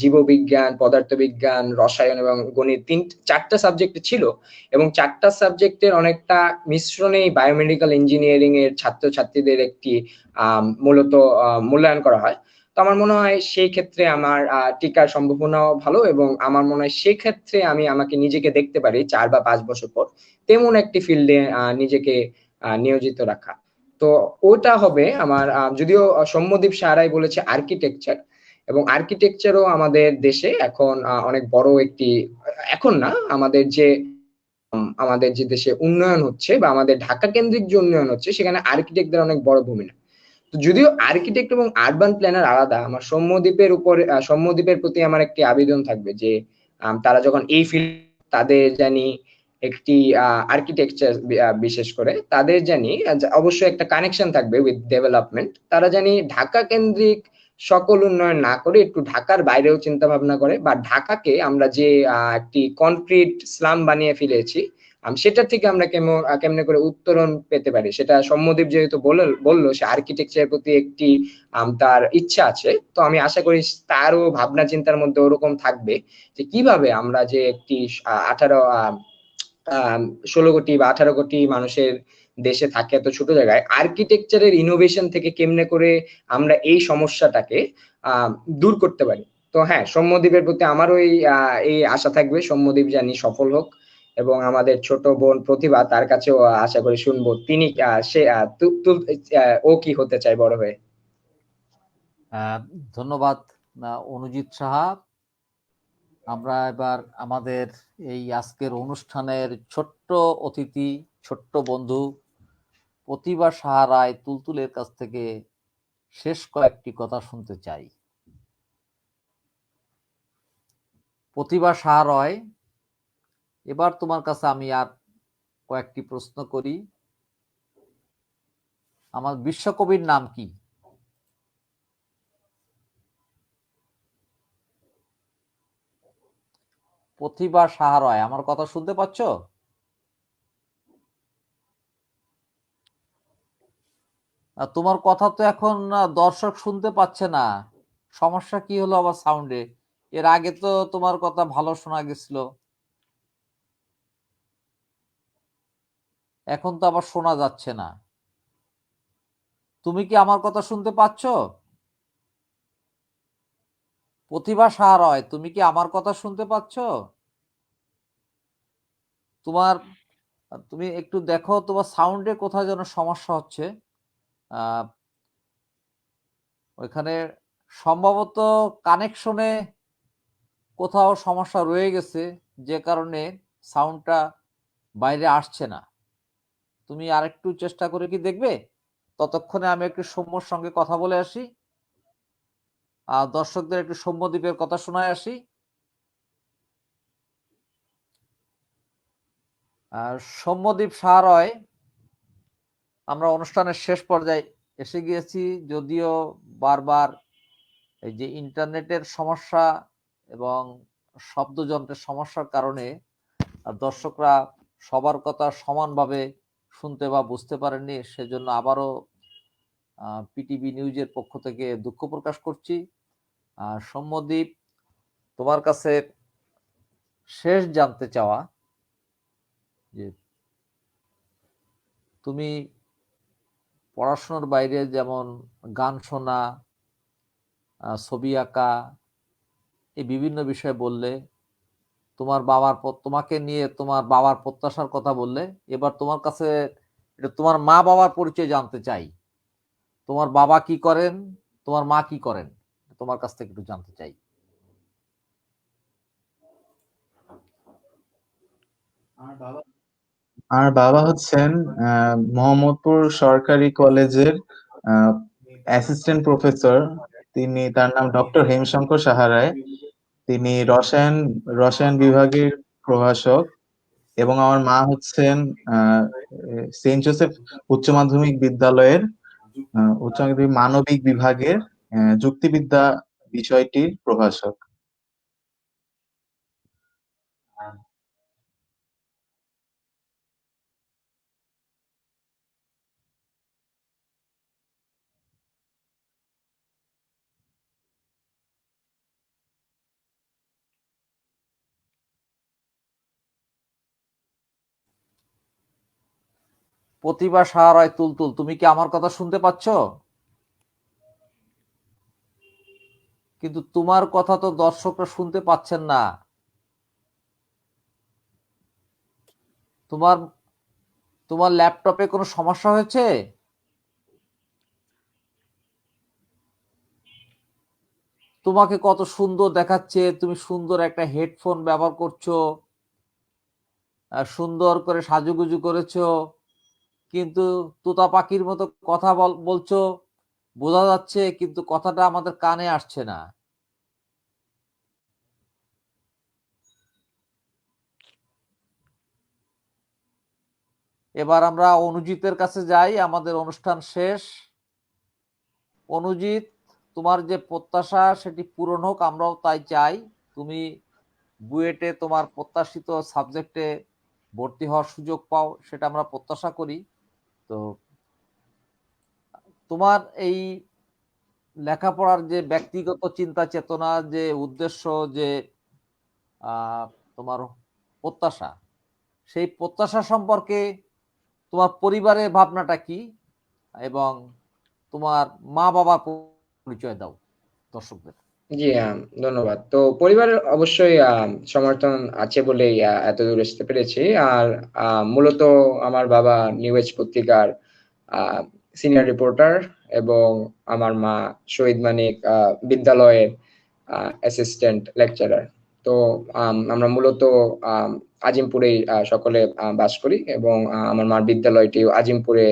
[SPEAKER 2] জীববিজ্ঞান, পদার্থবিজ্ঞান, রসায়ন এবং গণিত চারটা সাবজেক্ট ছিল, এবং চারটা সাবজেক্টের অনেকটা মিশ্রণেই বায়োমেডিক্যাল ইঞ্জিনিয়ারিং এর ছাত্রছাত্রীদের একটি মূলত মূল্যায়ন করা হয়। তো আমার মনে হয় সেই ক্ষেত্রে আমার টিকার সম্ভাবনাও ভালো, এবং আমার মনে হয় সেই ক্ষেত্রে আমি আমাকে নিজেকে দেখতে পারি 4 বা 5 বছর পর তেমন একটি ফিল্ডে নিজেকে নিয়োজিত রাখা। তো ওটা হবে আমার, যদিও সৌম্যদীপ সাহারাই বলেছে আর্কিটেকচার, এবং আর্কিটেকচারও আমাদের দেশে এখন অনেক বড় একটি, এখন না, আমাদের যে দেশে উন্নয়ন হচ্ছে বা আমাদের ঢাকা কেন্দ্রিক যে উন্নয়ন হচ্ছে, সেখানে আর্কিটেক্টদের অনেক বড় ভূমিকা। তো যদিও আর্কিটেক্ট এবং আরবান প্ল্যানার আলাদা, আমার সৌম্যদ্বীপের প্রতি আমার একটি আবেদন থাকবে যে তারা যখন এই ফিল্ড, তাদের জানি একটি আর্কিটেকচার, বিশেষ করে তাদের জানি অবশ্যই একটা কানেকশন থাকবে উইথ ডেভেলপমেন্ট। তারা জানি ঢাকা কেন্দ্রিক সকল উন্নয়ন না করে একটু ঢাকার বাইরেও চিন্তা ভাবনা করে, বা ঢাকাকে আমরা যে একটি কনক্রিট স্লাম বানিয়ে ফেলেছি, সেটা থেকে আমরা কেমনে করে উত্তরণ পেতে পারি, সেটা সৌম্যদীপ যেহেতু বললো সে আর্কিটেকচারের প্রতি একটি তার ইচ্ছা আছে, তো আমি আশা করি তারও ভাবনা চিন্তার মধ্যে ওরকম থাকবে যে কিভাবে আমরা যে একটি 16 কোটি বা 18 কোটি মানুষের দেশে থাকে এত ছোট জায়গায়, আর্কিটেকচারের ইনোভেশন থেকে কেমনে করে আমরা এই সমস্যাটাকে দূর করতে পারি। তো হ্যাঁ, সৌম্যদ্বীপের প্রতি আমারও এই আশা থাকবে, সৌম্যদ্বীপ জানি সফল হোক, এবং আমাদের ছোট বোন প্রতিভা, তার কাছেও আশা করি শুনবো তিনি সে ও কি হতে চায় বড় হয়ে।
[SPEAKER 1] ধন্যবাদ অনুজিৎ সাহা। আমরা এবার আমাদের এই আজকের অনুষ্ঠানের ছোট্ট অতিথি, ছোট্ট বন্ধু প্রতিভা সাহারায় তুলতুলের কাছ থেকে শেষ কয়েকটি কথা শুনতে চাই। প্রতিভা সাহারায়, এবার তোমার কাছে আমি আর কয়েকটি প্রশ্ন করি। আমার বিশ্বকবির নাম কি? প্রতিভা সাহারায়, আমার কথা শুনতে পাচ্ছ? তোমার কথা তো এখন দর্শক শুনতে পাচ্ছে না। সমস্যা কি হলো আবার সাউন্ডে? এর আগে তো তোমার কথা ভালো শোনা গেছিল, এখন তো আবার শোনা যাচ্ছে না। তুমি কি আমার কথা শুনতে পাচ্ছ? প্রতিভা সাহারায়, তুমি কি আমার কথা শুনতে পাচ্ছ? তুমি একটু দেখো তোমার সাউন্ডে কোথায় যেন সমস্যা হচ্ছে। আহ ওইখানে সম্ভবত কানেকশনে কোথাও সমস্যা রয়ে গেছে, যে কারণে সাউন্ডটা বাইরে আসছে না। তুমি আরেকটু চেষ্টা করে কি দেখবে? ততক্ষণে আমি একটু সৌম্যর সঙ্গে কথা বলে আসি, আর দর্শকদের একটু সৌম্যদ্বীপের কথা শোনায় আসি। সৌম্যদ্বীপ সাহারয়, আমরা অনুষ্ঠানের শেষ পর্যায়ে এসে গিয়েছি, যদিও বারবার এই যে ইন্টারনেটের সমস্যা এবং শব্দযন্ত্রের সমস্যার কারণে দর্শকরা সবার কথা সমানভাবে শুনতে বা বুঝতে পারেননি, সেজন্য আবারও পিটিভি নিউজের পক্ষ থেকে দুঃখ প্রকাশ করছি। সৌম্যদ্বীপ, তোমার কাছে শেষ জানতে চাওয়া যে তুমি পড়াশোনার বাইরে যেমন গান শোনা, ছবি আঁকা, এই বিভিন্ন বিষয় বললে, তোমাকে নিয়ে তোমার বাবার প্রত্যাশার কথা বললে। এবার তোমার কাছে তোমার মা বাবার পরিচয় জানতে চাই। তোমার বাবা কি করেন, তোমার মা কি করেন, তোমার কাছ থেকে একটু জানতে চাই।
[SPEAKER 3] আমার বাবা হচ্ছেন মোহাম্মদপুর সরকারি কলেজের অ্যাসিস্ট্যান্ট প্রফেসর। তার নাম ডক্টর হেমশঙ্কর সাহারায়। তিনি রসায়ন বিভাগের প্রভাষক। এবং আমার মা হচ্ছেন সেন্ট জোসেফ উচ্চ মাধ্যমিক বিদ্যালয়ের উচ্চ মাধ্যমিক মানবিক বিভাগের যুক্তিবিদ্যা বিষয়টির প্রভাষক।
[SPEAKER 1] প্রতিভা সাহারায় তুলতুল, তুমি কি আমার কথা শুনতে পাচ্ছ? কিন্তু তোমার কথা তো দর্শকরা শুনতে পাচ্ছেন না। তোমার তোমার ল্যাপটপে কোনো সমস্যা হয়েছে? তোমাকে কত সুন্দর দেখাচ্ছে, তুমি সুন্দর একটা হেডফোন ব্যবহার করছো, সুন্দর করে সাজুগুজু করেছো, কিন্তু তোতা পাখির মতো কথা বলছো, বোঝা যাচ্ছে, কিন্তু কথাটা আমাদের কানে আসছে না। এবার আমরা অনুজিতের কাছে যাই, আমাদের অনুষ্ঠান শেষ। অনুজিৎ, তোমার যে প্রত্যাশা সেটি পূরণ হোক, আমরাও তাই চাই। তুমি বুয়েটে তোমার প্রত্যাশিত সাবজেক্টে ভর্তি হওয়ার সুযোগ পাও, সেটা আমরা প্রত্যাশা করি। তো তোমার এই লেখাপড়ার যে ব্যক্তিগত চিন্তা চেতনা, যে উদ্দেশ্য, যে তোমার প্রত্যাশা, সেই প্রত্যাশা সম্পর্কে তোমার পরিবারের ভাবনাটা কি, এবং তোমার মা বাবার পরিচয় দাও দর্শকদের।
[SPEAKER 2] জি, ধন্যবাদ। তো পরিবারের অবশ্যই সমর্থন আছে বলেই এত দূর আসতে পেরেছি। আর মূলত আমার বাবা নিউ এজ পত্রিকার সিনিয়র রিপোর্টার এবং আমার মা শহীদ মানিক বিদ্যালয়ের অ্যাসিস্ট্যান্ট লেকচারার। তো আমরা মূলত আজিমপুরেই সকলে বাস করি এবং আমার মার বিদ্যালয়টি আজিমপুরে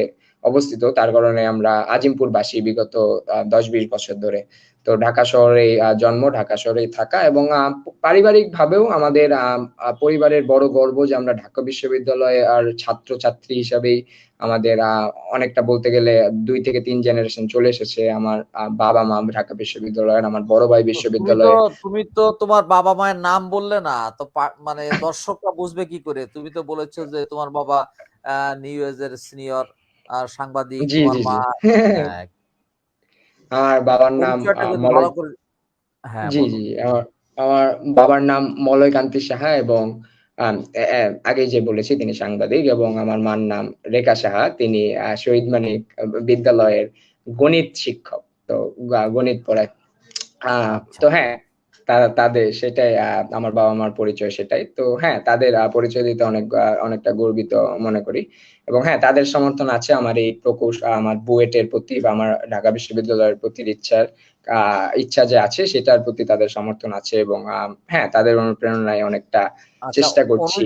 [SPEAKER 2] অবস্থিত। তার কারণে আমরা আজিমপুরবাসী বিগত 10-20 বছর ধরে। তো ঢাকা শহরেই জন্ম, ঢাকা শহরেই থাকা, এবং পারিবারিক ভাবেও আমাদের পরিবারের বড় গর্ব যে আমরা ঢাকা বিশ্ববিদ্যালয়ে আর ছাত্রছাত্রী হিসাবেই আমাদের অনেকটা বলতে গেলে 2 থেকে 3 জেনারেশন চলে এসেছে। আমার বাবা মা ঢাকা বিশ্ববিদ্যালয়ের, আমার বড় ভাই বিশ্ববিদ্যালয়ে।
[SPEAKER 1] তুমি তো তোমার বাবা মায়ের নাম বললে না তো, মানে দর্শকরা বুঝবে কি করে? তুমি তো বলেছো যে তোমার বাবা নিউ এজের সিনিয়র সাংবাদিক,
[SPEAKER 2] জি,
[SPEAKER 1] তোমার
[SPEAKER 2] জি,
[SPEAKER 1] মা।
[SPEAKER 2] জি।
[SPEAKER 1] হ্যাঁ,
[SPEAKER 2] আমার বাবার নাম
[SPEAKER 1] পরিচয়টা যদি
[SPEAKER 2] মলয়।
[SPEAKER 1] ভালো করে। হ্যাঁ,
[SPEAKER 2] জি,
[SPEAKER 1] বলো।
[SPEAKER 2] জি। আমার আমার বাবার নাম মলয় কান্তি সাহা এবং আগে যে বলেছি তিনি সাংবাদিক, এবং আমার মার নাম রেখা সাহা, তিনি শহীদ মানিক বিদ্যালয়ের গণিত শিক্ষক। তো গণিত পড়ায়।
[SPEAKER 1] আচ্ছা,
[SPEAKER 2] তো হ্যাঁ, তাদের সেটাই আমার বাবা মার পরিচয় সেটাই। তো হ্যাঁ, তাদের পরিচয় দিতে অনেকটা গর্বিত মনে করি। এবং হ্যাঁ, তাদের সমর্থন আছে আমার এই প্রকৌশ আমার বুয়েটের প্রতি বা আমার ঢাকা বিশ্ববিদ্যালয়ের প্রতি ইচ্ছা যে আছে সেটার প্রতি তাদের সমর্থন আছে, এবং হ্যাঁ, তাদের অনুপ্রেরণায় অনেকটা
[SPEAKER 1] আচ্ছা।
[SPEAKER 2] চেষ্টা করছি।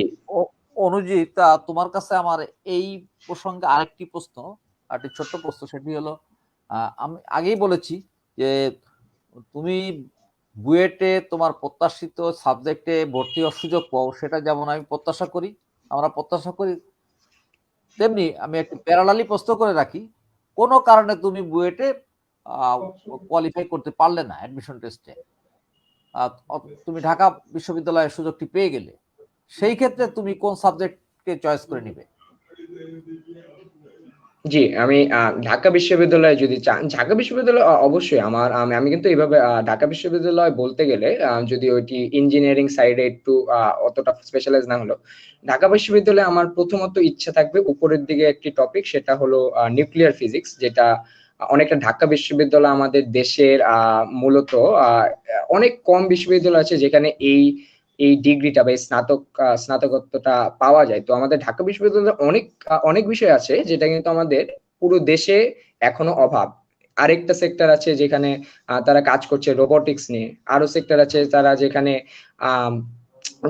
[SPEAKER 1] অনুজিৎ, তোমার কাছে আমার এই প্রসঙ্গে আরেকটি প্রশ্ন, আরেকটি ছোট্ট প্রশ্ন, সেটি হলো, আমি আগেই বলেছি যে তুমি বুয়েটে তোমার প্রত্যাশিত সাবজেক্টে ভর্তি হওয়ার সুযোগ পাও, সেটা যেমন আমি প্রত্যাশা করি, আমরা প্রত্যাশা করি, তেমনি আমি একটি প্যারালালি প্রশ্ন করে রাখি। কোনো কারণে তুমি বুয়েটে কোয়ালিফাই করতে পারলে না অ্যাডমিশন টেস্টে, তুমি ঢাকা বিশ্ববিদ্যালয়ের সুযোগটি পেয়ে গেলে, সেই ক্ষেত্রে তুমি কোন সাবজেক্টকে চয়েস করে নিবে?
[SPEAKER 2] জি, আমি ঢাকা বিশ্ববিদ্যালয়ে যদি চান, ঢাকা বিশ্ববিদ্যালয় অবশ্যই আমি কিন্তু এইভাবে ঢাকা বিশ্ববিদ্যালয় বলতে গেলে যদি ওইটি ইঞ্জিনিয়ারিং সাইডে একটু অতটা স্পেশালাইজ না হলো, ঢাকা বিশ্ববিদ্যালয়ে আমার প্রথমত ইচ্ছা থাকবে উপরের দিকে একটি টপিক, সেটা হলো নিউক্লিয়ার ফিজিক্স, যেটা অনেকটা ঢাকা বিশ্ববিদ্যালয় আমাদের দেশের মূলত অনেক কম বিশ্ববিদ্যালয় আছে যেখানে এই এই ডিগ্রিটা বা এই স্নাতকোত্তরটা পাওয়া যায়। তো আমাদের ঢাকা বিশ্ববিদ্যালয়ে অনেক বিষয় আছে যেটা কিন্তু আমাদের পুরো দেশে এখনো অভাব। আরেকটা সেক্টর আছে যেখানে তারা কাজ করছে রোবোটিক্স নিয়ে, আরো সেক্টর আছে তারা যেখানে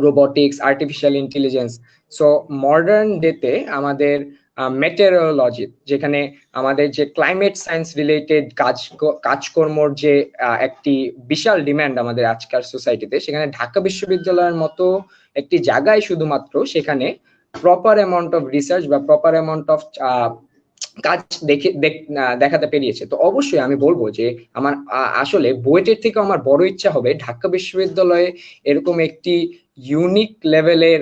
[SPEAKER 2] robotics, artificial intelligence. So modern ডেতে আমাদের মেটেরিওলজি, যেখানে আমাদের যে ক্লাইমেট সায়েন্স রিলেটেড কাজকর্মর যে একটি বিশাল ডিমান্ড আমাদের আজকাল সোসাইটিতে, সেখানে ঢাকা বিশ্ববিদ্যালয়ের মতো একটি জায়গায় শুধুমাত্র সেখানে প্রপার অ্যামাউন্ট অফ রিসার্চ বা প্রপার অ্যামাউন্ট অফ কাজ দেখাতে পেরিয়েছে। তো অবশ্যই আমি বলবো যে আমার আসলে বুয়েটের থেকে আমার বড় ইচ্ছা হবে ঢাকা বিশ্ববিদ্যালয়ে এরকম একটি ইউনিক লেভেলের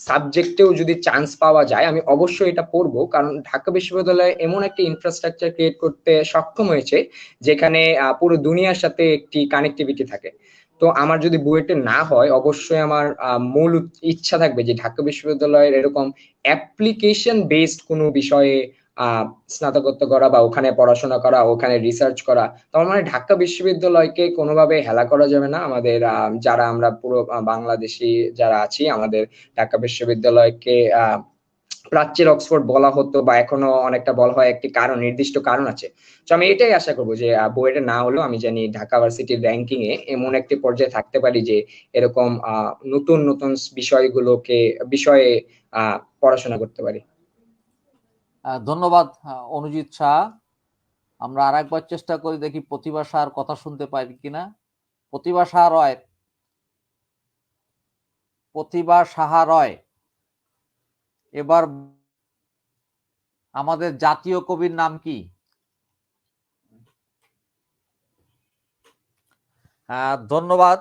[SPEAKER 2] সাবজেক্টেও যদি চান্স পাওয়া যায়, আমি অবশ্যই এটা পড়বো। কারণ ঢাকা বিশ্ববিদ্যালয় এমন একটা ইনফ্রাস্ট্রাকচার ক্রিয়েট করতে সক্ষম হয়েছে যেখানে পুরো দুনিয়ার সাথে একটি কানেক্টিভিটি থাকে। তো আমার যদি বুয়েটে না হয় অবশ্যই আমার মূল ইচ্ছা থাকবে যে ঢাকা বিশ্ববিদ্যালয়ের এরকম অ্যাপ্লিকেশন বেসড কোনো বিষয়ে স্নাতকোত্তর করা বা ওখানে পড়াশোনা করা, ওখানে রিসার্চ করা। তার মানে ঢাকা বিশ্ববিদ্যালয়কে কোনোভাবে হেলা করা যাবে না। আমাদের যারা আমরা পুরো বাংলাদেশি যারা আছি, আমাদের ঢাকা বিশ্ববিদ্যালয়কে প্রাচ্যের অক্সফোর্ড বলা হতো বা এখনো অনেকটা বলা হয়, একটি কারণ, নির্দিষ্ট কারণ আছে। তো আমি এটাই আশা করবো যে বুয়েটে না হলেও আমি জানি ঢাকা ভার্সিটির র্যাঙ্কিং এ এমন একটি পর্যায়ে থাকতে পারি যে এরকম নতুন নতুন বিষয়ে পড়াশোনা করতে পারি।
[SPEAKER 1] ধন্যবাদ অনুজিৎ শাহ। আমরা আর একবার চেষ্টা করি, দেখি প্রতিভা শাহর কথা শুনতে পারি কিনা। প্রতিভা সাহা রয়, এবার আমাদের জাতীয় কবির নাম কি? ধন্যবাদ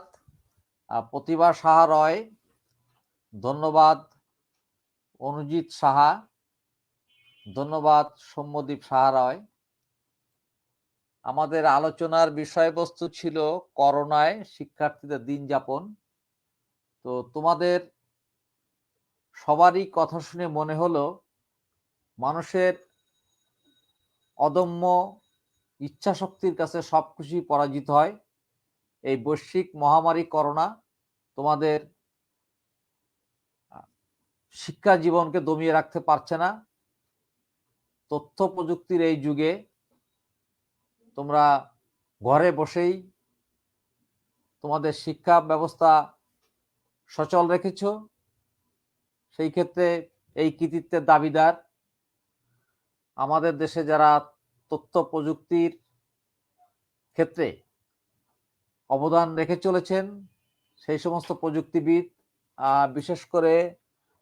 [SPEAKER 1] প্রতিভা সাহা রয়, ধন্যবাদ অনুজিৎ সাহা, ধন্যবাদ সৌম্যদীপ সাহা রয়। আমাদের আলোচনার বিষয়বস্তু ছিল করোনায় শিক্ষার্থীদের দিন যাপন। তো তোমাদের সবারই কথা শুনে মনে হলো মানুষের অদম্য ইচ্ছা শক্তির কাছে সবকিছুই পরাজিত হয়। এই বৈশ্বিক মহামারী করোনা তোমাদের শিক্ষা জীবনকে দমিয়ে রাখতে পারছে না। তথ্য প্রযুক্তির এই যুগে তোমরা ঘরে বসেই তোমাদের শিক্ষা ব্যবস্থা সচল রেখেছ। সেই ক্ষেত্রে এই কৃতিত্বের দাবিদার আমাদের দেশে যারা তথ্য প্রযুক্তির ক্ষেত্রে অবদান রেখে চলেছেন সেই সমস্ত প্রযুক্তিবিদ, বিশেষ করে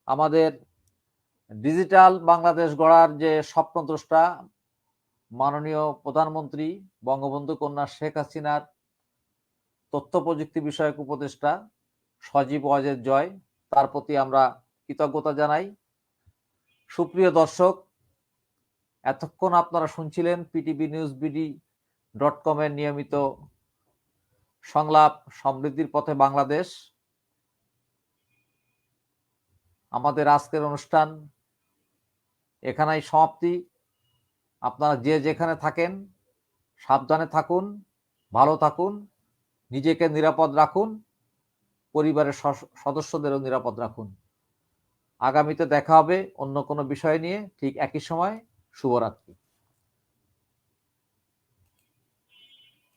[SPEAKER 1] আমাদের ডিজিটাল বাংলাদেশ গড়ার যে স্বপ্নদ্রষ্টা মাননীয় প্রধানমন্ত্রী বঙ্গবন্ধু কন্যা শেখ হাসিনার তথ্য প্রযুক্তি বিষয়ক উপদেষ্টা সজীব ওয়াজেদ জয়, তার প্রতি আমরা কৃতজ্ঞতা জানাই। সুপ্রিয় দর্শক, এতক্ষণ আপনারা শুনছিলেন পিটিভি নিউজ BD.com এর নিয়মিত সংলাপ সমৃদ্ধির পথে বাংলাদেশ। আমাদের আজকের অনুষ্ঠান এখানেই সমাপ্তি। আপনারা যে যেখানে থাকেন সাবধানে থাকুন, ভালো থাকুন, নিজেকে নিরাপদ রাখুন, পরিবারের সদস্যদেরও নিরাপদ রাখুন। আগামীতে দেখা হবে অন্য কোনো বিষয় নিয়ে ঠিক একই সময়। শুভরাত্রি।